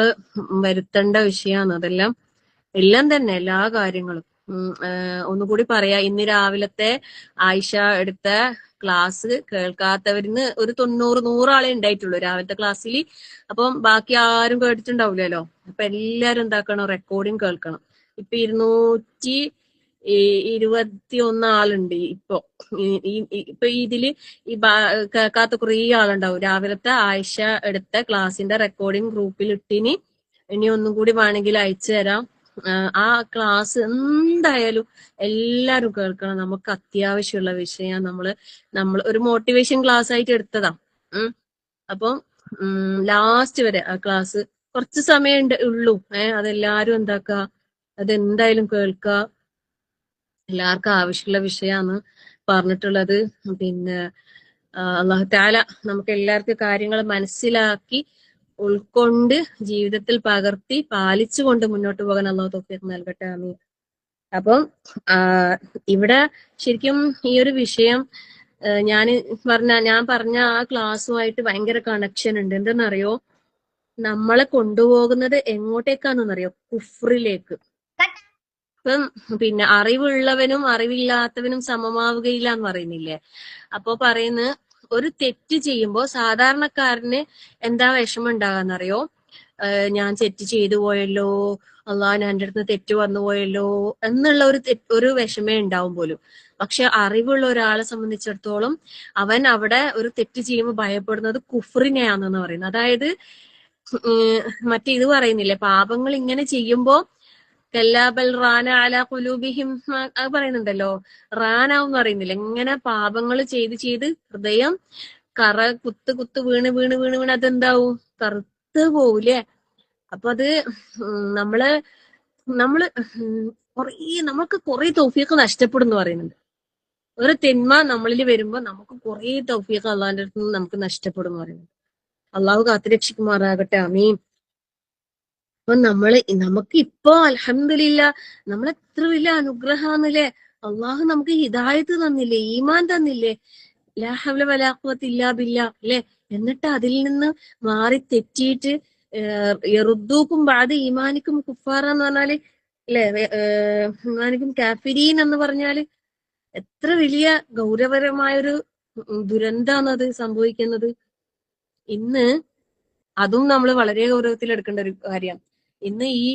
വരുത്തേണ്ട വിഷയമാണ് അതെല്ലാം. എല്ലാം തന്നെ, എല്ലാ കാര്യങ്ങളും. ഒന്നുകൂടി പറയാ, ഇന്ന് രാവിലത്തെ ആയിഷ എടുത്ത ക്ലാസ് കേൾക്കാത്തവരിന്ന് ഒരു 100 ആളെ ഉണ്ടായിട്ടുള്ളൂ രാവിലത്തെ ക്ലാസ്സിൽ. അപ്പം ബാക്കി ആരും കേട്ടിട്ടുണ്ടാവില്ലല്ലോ. അപ്പൊ എല്ലാരും എന്താക്കണം, റെക്കോർഡിങ് കേൾക്കണം. ഇപ്പൊ 221 ആളുണ്ട് ഇപ്പൊ ഇതില് കേൾക്കാത്ത കുറേ ആളുണ്ടാവും. രാവിലത്തെ ആയിഷ എടുത്ത ക്ലാസിന്റെ റെക്കോർഡിങ് ഗ്രൂപ്പിൽ ഇട്ടിനി. ഇനി ഒന്നും കൂടി വേണമെങ്കിൽ അയച്ചു തരാം. ആ ക്ലാസ് എന്തായാലും എല്ലാരും കേൾക്കണം. നമുക്ക് അത്യാവശ്യമുള്ള വിഷയം. നമ്മൾ ഒരു മോട്ടിവേഷൻ ക്ലാസ് ആയിട്ട് എടുത്തതാ. അപ്പം ലാസ്റ്റ് വരെ ആ ക്ലാസ് കുറച്ച് സമയം ഉള്ളൂ. അതെല്ലാരും എന്താക്കുക, അതെന്തായാലും കേൾക്കുക. എല്ലാവർക്കും ആവശ്യമുള്ള വിഷയമാണ് പറഞ്ഞിട്ടുള്ളത്. പിന്നെ അല്ലാഹു തആല നമുക്ക് എല്ലാവർക്കും കാര്യങ്ങൾ മനസ്സിലാക്കി ഉൾക്കൊണ്ട് ജീവിതത്തിൽ പകർത്തി പാലിച്ചുകൊണ്ട് മുന്നോട്ട് പോകാൻ അല്ലാഹു തൗഫീഖ് നൽകട്ടെ. ആമീൻ. അപ്പം ഇവിടെ ശരിക്കും ഈ ഒരു വിഷയം ഞാൻ പറഞ്ഞ ആ ക്ലാസ്സുമായിട്ട് ഭയങ്കര കണക്ഷൻ ഉണ്ട്. എന്തെന്നറിയോ? നമ്മളെ കൊണ്ടുപോകുന്നത് എങ്ങോട്ടേക്കാണെന്നറിയോ? കുഫ്രിലേക്ക്. ഇപ്പം പിന്നെ അറിവുള്ളവനും അറിവില്ലാത്തവനും സമമാവുകയില്ല എന്ന് പറയുന്നില്ലേ? അപ്പൊ പറയുന്നത്, ഒരു തെറ്റ് ചെയ്യുമ്പോ സാധാരണക്കാരന് എന്താ വിഷമം ഉണ്ടാകാന്നറിയോ? ഞാൻ തെറ്റ് ചെയ്തു പോയല്ലോ, അള്ളാഹ് എൻ്റെ അടുത്ത് തെറ്റ് വന്നു പോയല്ലോ എന്നുള്ള ഒരു വിഷമേ ഉണ്ടാവും പോലും. പക്ഷെ അറിവുള്ള ഒരാളെ സംബന്ധിച്ചിടത്തോളം അവൻ അവിടെ ഒരു തെറ്റ് ചെയ്യുമ്പോൾ ഭയപ്പെടുന്നത് കുഫ്രിനെയാണെന്ന് പറയുന്നത്. അതായത് മറ്റേ ഇത് പറയുന്നില്ലേ, പാപങ്ങൾ ഇങ്ങനെ ചെയ്യുമ്പോ കല്ലാബൽ റാന അല ഖുലൂബിഹിം അത് പറയുന്നുണ്ടല്ലോ, റാനാവും പറയുന്നില്ല. ഇങ്ങനെ പാപങ്ങൾ ചെയ്ത് ഹൃദയം കുത്ത് വീണ് അതെന്താവും? കറുത്ത് പോവൂലേ? അപ്പൊ അത് നമുക്ക് കുറെ തൗഫീഖ് നഷ്ടപ്പെടും എന്ന് പറയുന്നുണ്ട്. ഒരു തിന്മ നമ്മളിൽ വരുമ്പോ നമുക്ക് കുറെ തൗഫീഖ് അള്ളാഹിന്റെ അടുത്ത് നിന്ന് നമുക്ക് നഷ്ടപ്പെടും എന്ന് പറയുന്നുണ്ട്. അള്ളാഹു കാത്തുരക്ഷിക്കുമാറാകട്ടെ. ആമീൻ. അപ്പൊ നമുക്ക് ഇപ്പോ അൽഹംദുലില്ലാ നമ്മൾ എത്ര വലിയ അനുഗ്രഹാന്നല്ലേ. അള്ളാഹു നമുക്ക് ഹിദായത്ത് തന്നില്ലേ, ഈമാൻ തന്നില്ലേ, ലാ ഹൗല വലാ ഖുവത ഇല്ലാ ബില്ലാ അല്ലെ. എന്നിട്ട് അതിൽ നിന്ന് മാറി തെറ്റിയിട്ട് യറുദ്ദൂക്കും ബഅദ ഈമാനിക്കും കുഫാറ എന്ന് പറഞ്ഞാല് അല്ലെ, ഈമാനിക്കും കാഫിരീൻ എന്ന് പറഞ്ഞാല് എത്ര വലിയ ഗൗരവകരമായൊരു ദുരന്താണത് സംഭവിക്കുന്നത്. ഇന്ന് അതും നമ്മൾ വളരെ ഗൗരവത്തിൽ എടുക്കേണ്ട ഒരു കാര്യം. ഇന്ന് ഈ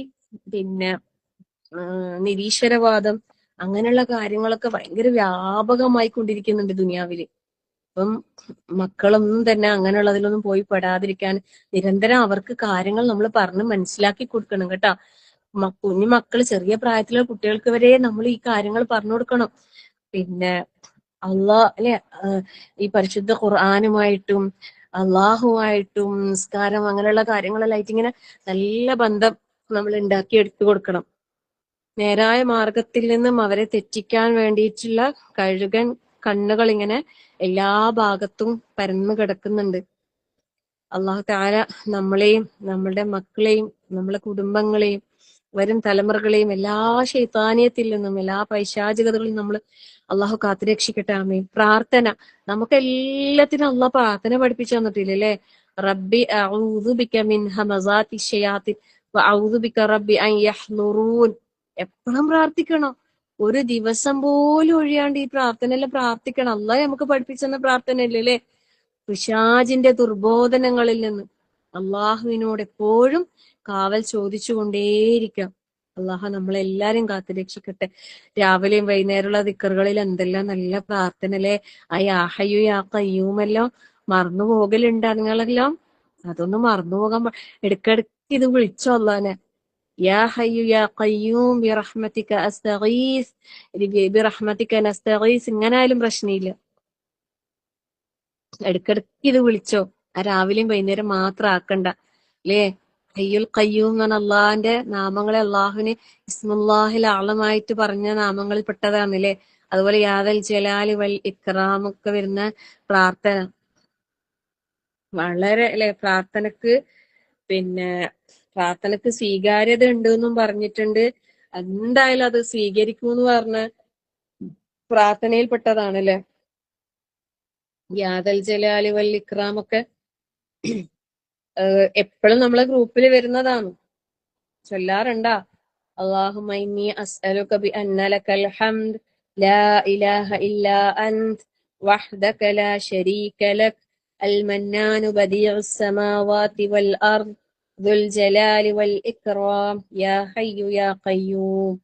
പിന്നെ നിരീശ്വരവാദം അങ്ങനെയുള്ള കാര്യങ്ങളൊക്കെ ഭയങ്കര വ്യാപകമായി കൊണ്ടിരിക്കുന്നുണ്ട് ദുനിയാവില്. അപ്പം മക്കളൊന്നും തന്നെ അങ്ങനെയുള്ളതിലൊന്നും പോയി പെടാതിരിക്കാൻ നിരന്തരം അവർക്ക് കാര്യങ്ങൾ നമ്മൾ പറഞ്ഞ് മനസ്സിലാക്കി കൊടുക്കണം കേട്ടാ. കുഞ്ഞു മക്കള് ചെറിയ പ്രായത്തിലുള്ള കുട്ടികൾക്ക് വരെ നമ്മൾ ഈ കാര്യങ്ങൾ പറഞ്ഞു കൊടുക്കണം. പിന്നെ അല്ലെ ഈ പരിശുദ്ധ ഖുർആനുമായിട്ടും അള്ളാഹുമായിട്ടും നിസ്കാരം അങ്ങനെയുള്ള കാര്യങ്ങളെല്ലാം ആയിട്ട് ഇങ്ങനെ നല്ല ബന്ധം നമ്മൾ ഉണ്ടാക്കി എടുത്തു കൊടുക്കണം. നേരായ മാർഗത്തിൽ നിന്നും അവരെ തെറ്റിക്കാൻ വേണ്ടിയിട്ടുള്ള കഴുകൻ കണ്ണുകൾ ഇങ്ങനെ എല്ലാ ഭാഗത്തും പരന്നു കിടക്കുന്നുണ്ട്. അള്ളാഹു തആല നമ്മളെയും നമ്മളുടെ മക്കളെയും നമ്മളെ കുടുംബങ്ങളെയും വരും തലമുറകളെയും എല്ലാ ശൈത്താനിയത്തിൽ നിന്നും എല്ലാ പൈശാചികതകളിൽ നമ്മൾ അള്ളാഹു കാത്തുരക്ഷിക്കട്ടെ. ആമീൻ. പ്രാർത്ഥന, നമുക്ക് എല്ലാത്തിനും അള്ളാഹ് പ്രാർത്ഥന പഠിപ്പിച്ചു തന്നിട്ടില്ലേ? റബ്ബി അഊദു ബിക മിൻ ഹമസാത്തി ശയാത്തിൻ വഅഊദു ബിക റബ്ബി അൻ യഹ്ളുറൂൻ. എപ്പോഴും പ്രാർത്ഥിക്കണം. ഒരു ദിവസം പോലും ഒഴിയാണ്ട് ഈ പ്രാർത്ഥനയെല്ലാം പ്രാർത്ഥിക്കണം. അള്ളാഹ് നമുക്ക് പഠിപ്പിച്ചെന്ന പ്രാർത്ഥനയല്ലേ? പിശാചിന്റെ ദുർബോധനങ്ങളിൽ നിന്ന് അള്ളാഹുവിനോട് എപ്പോഴും കാവൽ ചോദിച്ചുകൊണ്ടേയിരിക്കാം. അള്ളാഹു നമ്മളെല്ലാരും കാത്തു രക്ഷിക്കട്ടെ. രാവിലെയും വൈകുന്നേരമുള്ള ദിക്കറുകളിൽ എന്തെല്ലാം നല്ല പ്രാർത്ഥന അല്ലേ? ആ യാ ഹയ്യു യാ ഖയ്യൂമെല്ലാം മറന്നു പോകലുണ്ട് നിങ്ങളെല്ലാം. അതൊന്നും മറന്നുപോകാൻ ഇടയ്ക്കിടയ്ക്ക് ഇത് വിളിച്ചോ അള്ളാനെ. യാ ഹയ്യു യാ ഖയ്യൂം ബിറഹ്മതിക അസ്തഗീസ് ബിറഹ്മതിക നസ്തഗീസ്. ഇങ്ങനായാലും പ്രശ്നമില്ല, ഇടയ്ക്കിടയ്ക്ക് ഇത് വിളിച്ചോ. ആ രാവിലെയും വൈകുന്നേരം മാത്രം ആക്കണ്ട അല്ലേ? ഹയ്യുൽ ഖയ്യൂം എന്ന് പറഞ്ഞ അള്ളാഹിന്റെ നാമങ്ങളെ അള്ളാഹുവിന് ഇസ്മുല്ലാഹിൽ ആളമായിട്ട് പറഞ്ഞ നാമങ്ങളിൽ പെട്ടതാണല്ലേ? അതുപോലെ യാദൽ ജലാലി വൽ ഇക്റാം ഒക്കെ വരുന്ന പ്രാർത്ഥന വളരെ അല്ലെ? പ്രാർത്ഥനക്ക് സ്വീകാര്യത ഉണ്ട് എന്നും പറഞ്ഞിട്ടുണ്ട്. എന്തായാലും അത് സ്വീകരിക്കൂന്ന് പറഞ്ഞ പ്രാർത്ഥനയിൽ പെട്ടതാണല്ലേ യാദൽ ജലാലി വൽ ഇക്റാം ഒക്കെ. എപ്പോഴും നമ്മളെ ഗ്രൂപ്പിൽ വരുന്നതാണ്, ചൊല്ലാറുണ്ടാ? اللهم إني أسألك بأن لك الحمد لا إله إلا أنت وحدك لا شريك لك المنان بديع السماوات والأرض ذو الجلال والإكرام يا حي يا قيوم.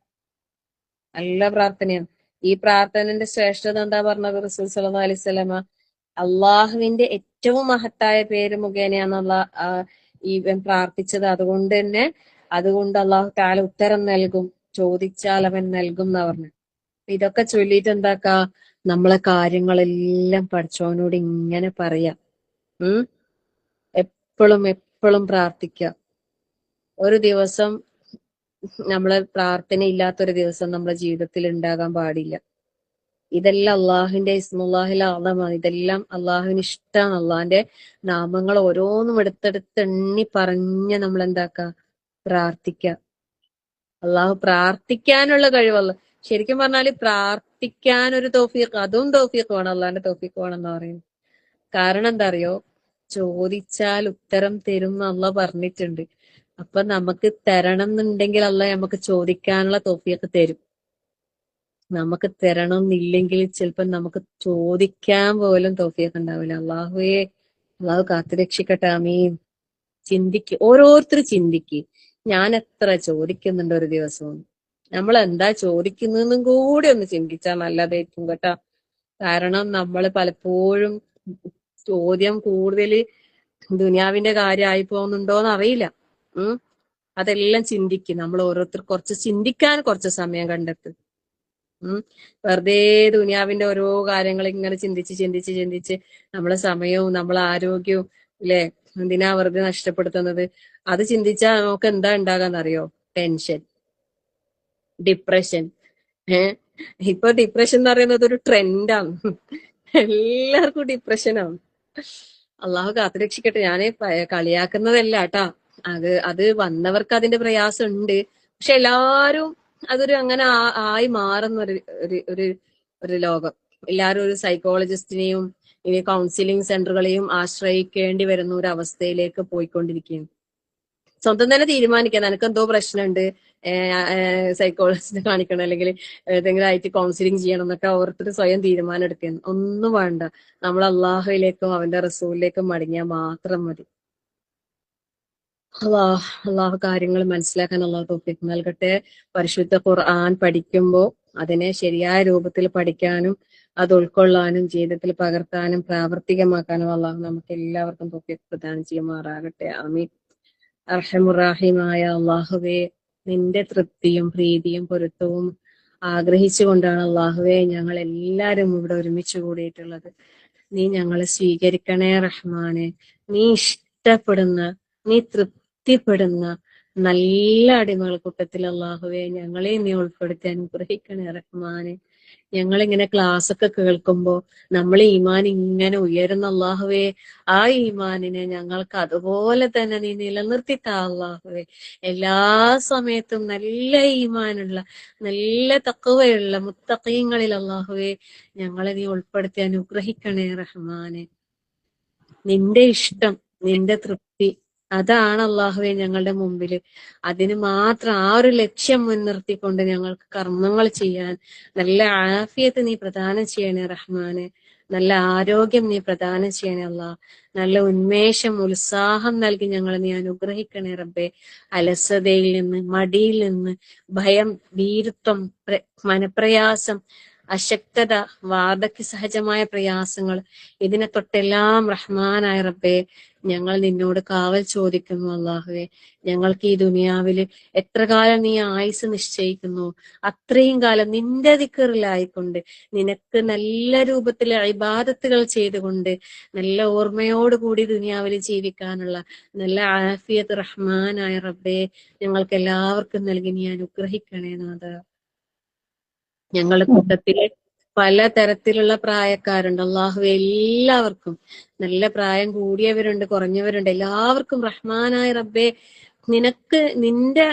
നല്ല പ്രാർത്ഥനയാണ്. ഈ പ്രാർത്ഥനന്റെ ശ്രേഷ്ഠത എന്താ പറഞ്ഞത് റസൂൽ സല്ലല്ലാഹു അലൈഹി വസല്ലമ? അള്ളാഹുവിന്റെ ഏറ്റവും മഹത്തായ പേര് മുഖേനയാണ് ഇവൻ പ്രാർത്ഥിച്ചത്. അതുകൊണ്ട് അള്ളാഹു തആല ഉത്തരം നൽകും, ചോദിച്ചാൽ അവൻ നൽകും എന്നാ പറഞ്ഞു. ഇതൊക്കെ ചൊല്ലിയിട്ട് എന്താക്കാ? നമ്മളെ കാര്യങ്ങളെല്ലാം പഠിച്ചവനോട് ഇങ്ങനെ പറയാം. എപ്പോഴും എപ്പോഴും പ്രാർത്ഥിക്കുക. ഒരു ദിവസം നമ്മളെ പ്രാർത്ഥന ഇല്ലാത്തൊരു ദിവസം നമ്മളെ ജീവിതത്തിൽ ഉണ്ടാകാൻ പാടില്ല. ഇതെല്ലാം അള്ളാഹുവിന്റെ ഇസ്മുല്ലാഹിൽ ആളമാണ്. ഇതെല്ലാം അള്ളാഹുവിന് ഇഷ്ടമാണ്. അള്ളാഹിന്റെ നാമങ്ങൾ ഓരോന്നും എടുത്തെടുത്ത് എണ്ണി പറഞ്ഞ് നമ്മൾ എന്താക്ക? പ്രാർത്ഥിക്ക. അള്ളാഹു പ്രാർത്ഥിക്കാനുള്ള കഴിവല്ല. ശരിക്കും പറഞ്ഞാല് പ്രാർത്ഥിക്കാൻ ഒരു തൗഫീഖ്, അതും തൗഫീഖ് വേണം, അള്ളാഹിന്റെ തൗഫീഖ് വേണം എന്ന് പറയുന്നത്. കാരണം എന്താ അറിയോ? ചോദിച്ചാൽ ഉത്തരം തരും എന്ന് അള്ളാഹ് പറഞ്ഞിട്ടുണ്ട്. അപ്പൊ നമുക്ക് തരണം എന്നുണ്ടെങ്കിൽ അള്ളാഹ് നമുക്ക് ചോദിക്കാനുള്ള തൗഫീഖ് തരും. നമുക്ക് തരണം എന്നില്ലെങ്കിൽ ചിലപ്പോൾ നമുക്ക് ചോദിക്കാൻ പോലും തൗഫീഖ് ഉണ്ടാവില്ല. അള്ളാഹു കാത്തുരക്ഷിക്കട്ടെ. ആമീൻ. ഓരോരുത്തർ ചിന്തിക്ക്, ഞാൻ എത്ര ചോദിക്കുന്നുണ്ട് ഒരു ദിവസവും? നമ്മൾ എന്താ ചോദിക്കുന്നതെന്നും കൂടി ഒന്ന് ചിന്തിച്ചാൽ നല്ലതായിരിക്കും കേട്ടാ. കാരണം നമ്മൾ പലപ്പോഴും ചോദ്യം കൂടുതൽ ദുനിയാവിന്റെ കാര്യമായി പോകുന്നുണ്ടോന്ന് അറിയില്ല. അതെല്ലാം ചിന്തിക്കും. നമ്മൾ ഓരോരുത്തർ കുറച്ച് ചിന്തിക്കാൻ കുറച്ച് സമയം കണ്ടെത്തും. വെറുതെ ദുനിയാവിന്റെ ഓരോ കാര്യങ്ങൾ ഇങ്ങനെ ചിന്തിച്ച് നമ്മളെ സമയവും നമ്മളെ ആരോഗ്യവും അല്ലെ എന്തിനാ വെറുതെ നഷ്ടപ്പെടുത്തുന്നത്? അത് ചിന്തിച്ചാൽ നമുക്ക് എന്താ ഉണ്ടാകാന്നറിയോ? Tension, depression. ഇപ്പൊ ഡിപ്രഷൻ എന്ന് പറയുന്നത് ഒരു ട്രെൻഡാണ്. എല്ലാവർക്കും ഡിപ്രഷനാണ്. അള്ളാഹു കാത്തുരക്ഷിക്കട്ടെ. ഞാന് കളിയാക്കുന്നതല്ല കേട്ടാ. അത് വന്നവർക്ക് അതിന്റെ പ്രയാസം ഉണ്ട്. പക്ഷെ എല്ലാരും അതൊരു അങ്ങനെ ആയി മാറുന്ന ഒരു ലോകം. എല്ലാരും ഒരു സൈക്കോളജിസ്റ്റിനെയും ഇനി കൗൺസിലിംഗ് സെന്ററുകളെയും ആശ്രയിക്കേണ്ടി വരുന്ന ഒരു അവസ്ഥയിലേക്ക് പോയിക്കൊണ്ടിരിക്കുകയാണ്. സ്വന്തം തന്നെ തീരുമാനിക്കാൻ നിനക്ക് എന്തോ പ്രശ്നമുണ്ട്, സൈക്കോളജിസ്റ്റിനെ കാണിക്കണം അല്ലെങ്കിൽ ഏതെങ്കിലും ആയിട്ട് കൗൺസിലിംഗ് ചെയ്യണം എന്നൊക്കെ ഓരോരുത്തർ സ്വയം തീരുമാനം എടുക്കുന്നു. ഒന്നും വേണ്ട, നമ്മൾ അള്ളാഹുവിലേക്കും അവന്റെ റസൂലിലേക്കും മടങ്ങിയാൽ മാത്രം മതി. അള്ളാഹു കാര്യങ്ങൾ മനസ്സിലാക്കാൻ അള്ളാഹു തൗഫീഖ് നൽകട്ടെ. പരിശുദ്ധ ഖുർആൻ പഠിക്കുമ്പോൾ അതിനെ ശരിയായ രൂപത്തിൽ പഠിക്കാനും അത് ഉൾക്കൊള്ളാനും ജീവിതത്തിൽ പകർത്താനും പ്രാവർത്തികമാക്കാനും അള്ളാഹു നമുക്ക് എല്ലാവർക്കും തൗഫീഖ് പ്രദാനം ചെയ്യുമാറാകട്ടെ. ആമീൻ. അർഹമുറാഹിമായ അള്ളാഹുവേ, നിന്റെ തൃപ്തിയും പ്രീതിയും പൊരുത്തവും ആഗ്രഹിച്ചുകൊണ്ടാണ് അള്ളാഹുവേ ഞങ്ങൾ എല്ലാവരും ഇവിടെ ഒരുമിച്ച് കൂടിയിട്ടുള്ളത്. നീ ഞങ്ങളെ സ്വീകരിക്കണേ റഹ്മാനെ. നീ ഇഷ്ടപ്പെടുന്ന, നീ തൃപ്തിപ്പെടുന്ന നല്ല അടിമകൾ കൂട്ടത്തിൽ അള്ളാഹുവേ ഞങ്ങളെ നീ ഉൾപ്പെടുത്തി അനുഗ്രഹിക്കണേ റഹ്മാനെ. ഞങ്ങളിങ്ങനെ ക്ലാസ് ഒക്കെ കേൾക്കുമ്പോ നമ്മൾ ഈമാൻ ഇങ്ങനെ ഉയരുന്ന അള്ളാഹുവേ, ആ ഈമാനിനെ ഞങ്ങൾക്ക് അതുപോലെ തന്നെ നീ നിലനിർത്തിത്താ അള്ളാഹുവേ. എല്ലാ സമയത്തും നല്ല ഈമാനുള്ള, നല്ല തഖ്വയുള്ള മുത്തഖീങ്ങളിൽ അള്ളാഹുവേ ഞങ്ങളെ നീ ഉൾപ്പെടുത്തി അനുഗ്രഹിക്കണേ റഹ്മാനെ. നിന്റെ ഇഷ്ടം, നിന്റെ തൃപ്തി, അതാണ് അള്ളാഹുവെ ഞങ്ങളുടെ മുമ്പില്. അതിന് മാത്രം ആ ഒരു ലക്ഷ്യം മുൻനിർത്തിക്കൊണ്ട് ഞങ്ങൾക്ക് കർമ്മങ്ങൾ ചെയ്യാൻ നല്ല ആഫിയത്ത് നീ പ്രദാനം ചെയ്യണേ റഹ്മാനെ. നല്ല ആരോഗ്യം നീ പ്രദാനം ചെയ്യണേ അല്ലാഹ്. നല്ല ഉന്മേഷം, ഉത്സാഹം നൽകി ഞങ്ങളെ നീ അനുഗ്രഹിക്കണേ റബ്ബേ. അലസതയിൽ നിന്ന്, മടിയിൽ നിന്ന്, ഭയം, ഭീരുത്വം, മനപ്രയാസം, അശക്തത, വാർദ്ധക്യ സഹജമായ പ്രയാസങ്ങൾ, ഇതിനെ തൊട്ടെല്ലാം റഹ്മാനായ റബ്ബേ ഞങ്ങൾ നിന്നോട് കാവൽ ചോദിക്കുന്നു അള്ളാഹുവെ. ഞങ്ങൾക്ക് ഈ ദുനിയാവില് എത്ര കാലം നീ ആയുസ് നിശ്ചയിക്കുന്നു അത്രയും കാലം നിന്റെ ദിക്റിലായിക്കൊണ്ട് നിനക്ക് നല്ല രൂപത്തിൽ ഇബാദത്തുകൾ ചെയ്തുകൊണ്ട് നല്ല ഓർമ്മയോടുകൂടി ദുനിയാവിൽ ജീവിക്കാനുള്ള നല്ല ആഫിയത്ത് റഹ്മാനായ റബ്ബേ ഞങ്ങൾക്ക് എല്ലാവർക്കും നൽകി നീ അനുഗ്രഹിക്കണേ നാഥ. ഞങ്ങളുടെ കൂട്ടത്തില് പല തരത്തിലുള്ള പ്രായക്കാരുണ്ട് അള്ളാഹുവെ. എല്ലാവർക്കും, നല്ല പ്രായം കൂടിയവരുണ്ട്, കുറഞ്ഞവരുണ്ട്, എല്ലാവർക്കും റഹ്മാനായ റബ്ബേ നിനക്ക് നിന്റെ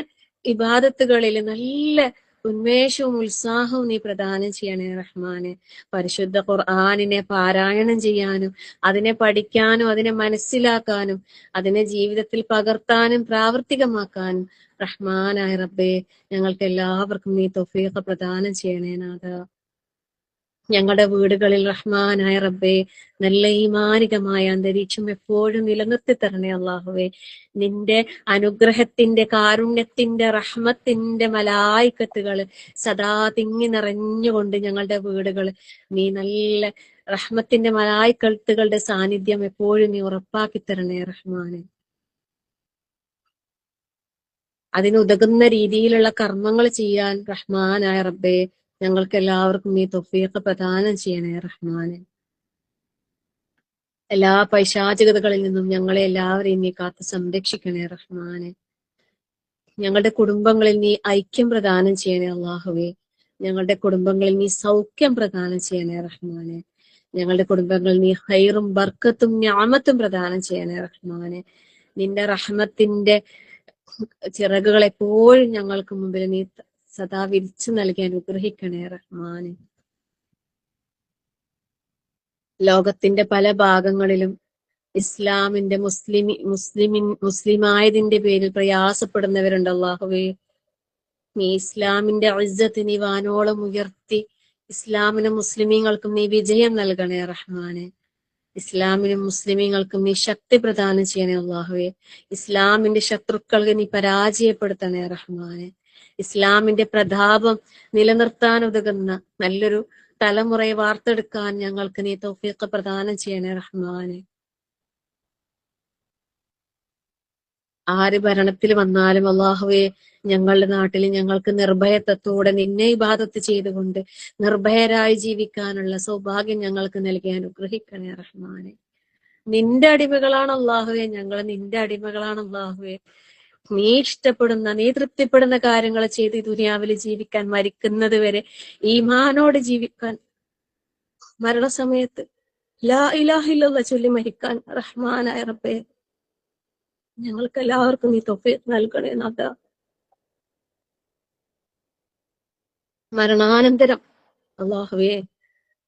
ഇബാദത്തുകളിൽ നല്ല ഉന്മേഷവും ഉത്സാഹവും നീ പ്രദാനം ചെയ്യണേ റഹ്മാനെ. പരിശുദ്ധ ഖുർആനിനെ പാരായണം ചെയ്യാനും അതിനെ പഠിക്കാനും അതിനെ മനസ്സിലാക്കാനും അതിനെ ജീവിതത്തിൽ പകർത്താനും പ്രാവർത്തികമാക്കാനും റഹ്മാനായ റബ്ബേ ഞങ്ങൾക്ക് എല്ലാവർക്കും നീ തൗഫീഖ് പ്രദാനം ചെയ്യണേ നാഥ. ഞങ്ങളുടെ വീടുകളിൽ റഹ്മാനായ റബ്ബേ നല്ല ഈമാനികമായ അന്തരീക്ഷം എപ്പോഴും നിലനിർത്തി തരണേ അള്ളാഹുവേ. നിന്റെ അനുഗ്രഹത്തിന്റെ, കാരുണ്യത്തിന്റെ, റഹ്മത്തിന്റെ മലായിക്കത്തുകൾ സദാ തിങ്ങി നിറഞ്ഞുകൊണ്ട് ഞങ്ങളുടെ വീടുകൾ നീ നല്ല റഹ്മത്തിന്റെ മലായിക്കത്തുകളുടെ സാന്നിധ്യം എപ്പോഴും നീ ഉറപ്പാക്കി തരണേ റഹ്മാനെ. അതിനുതകുന്ന രീതിയിലുള്ള കർമ്മങ്ങൾ ചെയ്യാൻ റഹ്മാനായ റബ്ബേ ഞങ്ങൾക്ക് എല്ലാവർക്കും നീ തൗഫീഖ് പ്രദാനം ചെയ്യണേ റഹ്മാനെ. എല്ലാ പൈശാചികതകളിൽ നിന്നും ഞങ്ങളെ എല്ലാവരെയും നീ കാത്ത് സംരക്ഷിക്കണേ റഹ്മാനെ. ഞങ്ങളുടെ കുടുംബങ്ങളിൽ നീ ഐക്യം പ്രദാനം ചെയ്യണേ അള്ളാഹുവേ. ഞങ്ങളുടെ കുടുംബങ്ങളിൽ നീ സൗഖ്യം പ്രദാനം ചെയ്യണേ റഹ്മാനെ. ഞങ്ങളുടെ കുടുംബങ്ങളിൽ നീ ഹൈറും ബർക്കത്തും ഞാമത്തും പ്രദാനം ചെയ്യണേ റഹ്മാനെ. നിന്റെ റഹ്മത്തിന്റെ ചിറകുകൾ എപ്പോഴും ഞങ്ങൾക്ക് മുമ്പിൽ നീ സദാ വിരിച്ചു നൽകി അനുഗ്രഹിക്കണേ റഹ്മാനെ. ലോകത്തിന്റെ പല ഭാഗങ്ങളിലും ഇസ്ലാമിന്റെ മുസ്ലിമായതിന്റെ പേരിൽ പ്രയാസപ്പെടുന്നവരുണ്ട് അല്ലാഹുവേ. നീ ഇസ്ലാമിന്റെ ഇസ്സത്ത് നീ വാനോളം ഉയർത്തി ഇസ്ലാമിനും മുസ്ലിമീങ്ങൾക്കും നീ വിജയം നൽകണേ റഹ്മാനെ. ഇസ്ലാമിനും മുസ്ലിമീങ്ങൾക്കും നീ ശക്തി പ്രദാനം ചെയ്യണേ അല്ലാഹുവേ. ഇസ്ലാമിന്റെ ശത്രുക്കൾക്ക് നീ പരാജയപ്പെടുത്തണേ റഹ്മാനെ. ഇസ്ലാമിന്റെ പ്രതാപം നിലനിർത്താൻ ഉതകുന്ന നല്ലൊരു തലമുറയെ വാർത്തെടുക്കാൻ ഞങ്ങൾക്ക് നീ തൗഫീഖ് പ്രദാനം ചെയ്യണേ റഹ്മാനെ. ആര് ഭരണത്തിൽ വന്നാലും അള്ളാഹുവെ ഞങ്ങളുടെ നാട്ടിൽ ഞങ്ങൾക്ക് നിർഭയത്വത്തോടെ നിന്നെ ഇബാദത്ത് ചെയ്തുകൊണ്ട് നിർഭയരായി ജീവിക്കാനുള്ള സൗഭാഗ്യം ഞങ്ങൾക്ക് നൽകി അനുഗ്രഹിക്കണേ റഹ്മാനെ. നിന്റെ അടിമകളാണ് അള്ളാഹുവെ, ഞങ്ങൾ നിന്റെ അടിമകളാണ് അള്ളാഹുവെ. നീ ഇഷ്ടപ്പെടുന്ന, നീ തൃപ്തിപ്പെടുന്ന കാര്യങ്ങൾ ചെയ്ത് ദുനിയാവിൽ ജീവിക്കാൻ, മരിക്കുന്നത് വരെ ഈമാനോട് ജീവിക്കാൻ, മരണസമയത്ത് ലാ ഇലാഹ ഇല്ലല്ലാഹ് ചൊല്ലി മരിക്കാൻ റഹ്മാനായ റബ്ബേ ഞങ്ങൾക്ക് എല്ലാവർക്കും നീ തൗഫീഖ് നൽകണേ നാഥ. മരണാനന്തരം അല്ലാഹുവേ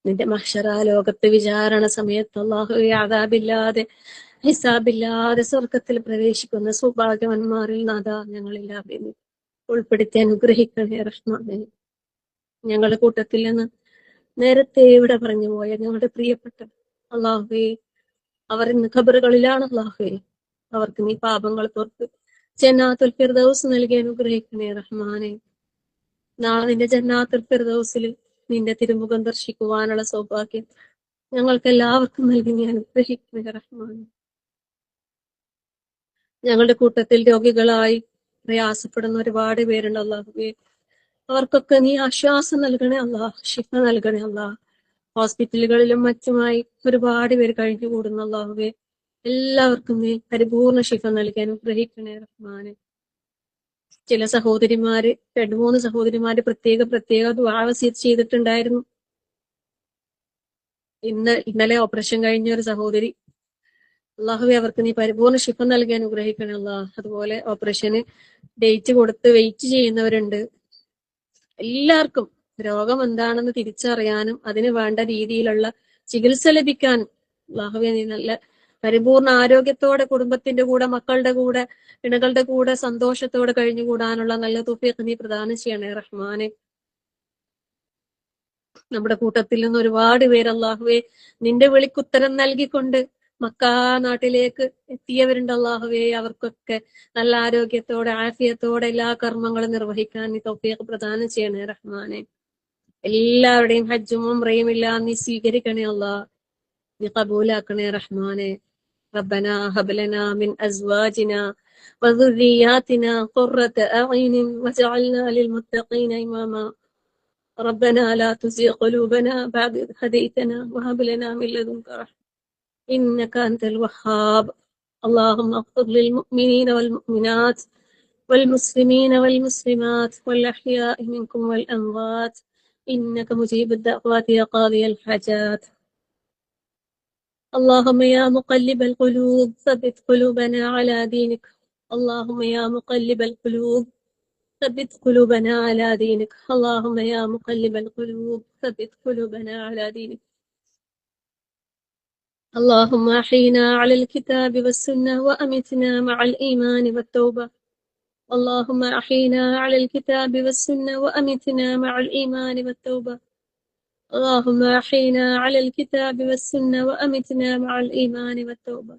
നിന്റെ മഹ്ശറ ലോകത്ത് വിചാരണ സമയത്ത് അല്ലാഹുവേ അദാബില്ലാതെ ഹിസാബില്ലാതെ സ്വർഗത്തിൽ പ്രവേശിക്കുന്ന സൗഭാഗ്യവാന്മാരിൽ നാഥാ ഞങ്ങളെല്ലാവരെയും ഉൾപ്പെടുത്തി അനുഗ്രഹിക്കണേ റഹ്മാനേ. ഞങ്ങളുടെ കൂട്ടത്തിൽ നിന്ന് നേരത്തെ ഇവിടെ പറഞ്ഞു പോയ ഞങ്ങളുടെ പ്രിയപ്പെട്ട അല്ലാഹുവേ, അവർ ഇന്ന് ഖബറുകളിലാണ് അല്ലാഹുവേ. അവർക്ക് നീ പാപങ്ങൾ പുറത്ത് ജന്നാത്തുൽ ഫിർദൗസ് നൽകി അനുഗ്രഹിക്കണേ റഹ്മാനെ. നാളെ നിന്റെ ജന്നാത്തുൽ ഫിർദൗസിൽ നിന്റെ തിരുമുഖം ദർശിക്കുവാനുള്ള സൗഭാഗ്യം ഞങ്ങൾക്ക് എല്ലാവർക്കും നൽകി നീ അനുഗ്രഹിക്കണേ റഹ്മാനെ. ഞങ്ങളുടെ കൂട്ടത്തിൽ രോഗികളായി പ്രയാസപ്പെടുന്ന ഒരുപാട് പേരുണ്ട് അല്ലാഹുവേ. അവർക്കൊക്കെ നീ ആശ്വാസം നൽകണേ അല്ലാ, ശിഫ നൽകണേ അല്ലാ. ഹോസ്പിറ്റലുകളിലും മറ്റുമായി ഒരുപാട് പേര് കഴിഞ്ഞു കൂടുന്ന അല്ലാഹുവേ, എല്ലാവർക്കും നീ പരിപൂർണ ശിഫ നൽകി അനുഗ്രഹിക്കണേ റഹ്മാനെ. ചില സഹോദരിമാര് 2-3 സഹോദരിമാര് പ്രത്യേക ദുആ വസിയത്ത് ചെയ്തിട്ടുണ്ടായിരുന്നു. ഇന്നലെ ഓപ്പറേഷൻ കഴിഞ്ഞ ഒരു സഹോദരി, അല്ലാഹുവേ അവർക്ക് നീ പരിപൂർണ ശിഫ നൽകി അനുഗ്രഹിക്കണേ അല്ലാ. അതുപോലെ ഓപ്പറേഷന് ഡേറ്റ് കൊടുത്ത് വെയിറ്റ് ചെയ്യുന്നവരുണ്ട്. എല്ലാവർക്കും രോഗം എന്താണെന്ന് തിരിച്ചറിയാനും അതിന് വേണ്ട രീതിയിലുള്ള ചികിത്സ ലഭിക്കാനും അല്ലാഹുവേ നീ നല്ല പരിപൂർണ ആരോഗ്യത്തോടെ കുടുംബത്തിന്റെ കൂടെ, മക്കളുടെ കൂടെ, ഇണകളുടെ കൂടെ സന്തോഷത്തോടെ കഴിഞ്ഞുകൂടാനുള്ള നല്ല തൗഫീഖ് നീ പ്രദാനം ചെയ്യണേ റഹ്മാനെ. നമ്മുടെ കൂട്ടത്തിൽ നിന്ന് ഒരുപാട് പേര് അല്ലാഹുവേ നിന്റെ വിളിക്കുത്തരം നൽകിക്കൊണ്ട് മക്കാ നാട്ടിലേക്ക് എത്തിയവരുണ്ട് അല്ലാഹുവേ. അവർക്കൊക്കെ നല്ല ആരോഗ്യത്തോടെ ആഫിയത്തോടെ എല്ലാ കർമ്മങ്ങളും നിർവഹിക്കാൻ നീ തൗഫീഖ് പ്രദാനം ചെയ്യണേ റഹ്മാനെ. എല്ലാവരുടെയും ഹജ്ജും ഉംറയും എല്ലാം നീ സ്വീകരിക്കണേ അല്ലാ, നീ ഖബൂലാക്കണേ റഹ്മാനെ. ربنا هب لنا من أزواجنا وذرياتنا قرة أعين واجعلنا للمتقين إماما. ربنا لا تزغ قلوبنا بعد إذ هديتنا وهب لنا من لدنك رحمة إنك أنت الوهاب. اللهم اغفر للمؤمنين والمؤمنات والمسلمين والمسلمات والأحياء منكم والأموات إنك مجيب الدعوات يا قاضي الحاجات. اللهم يا مقلب القلوب ثبت قلوبنا على دينك. اللهم يا مقلب القلوب ثبت قلوبنا على دينك. اللهم يا مقلب القلوب ثبت قلوبنا على دينك. اللهم أحينا على الكتاب والسنة وأمتنا مع الإيمان والتوبة. اللهم أحينا على الكتاب والسنة وأمتنا مع الإيمان والتوبة. اللهم أحينا على الكتاب والسنة وأمتنا مع الإيمان والتوبة.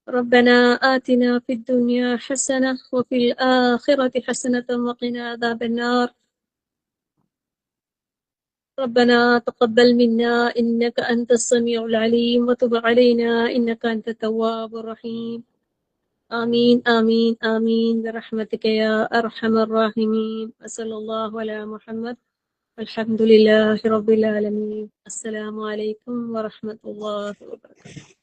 ربنا آتنا في الدنيا حسنة وفي الآخرة حسنة وقنا عذاب النار. ربنا تقبل منا إنك أنت السميع العليم وتب علينا إنك أنت التواب الرحيم. آمين آمين آمين برحمتك يا أرحم الراحمين. وصلى الله على محمد. الحمد لله رب العالمين. السلام عليكم ورحمة الله وبركاته.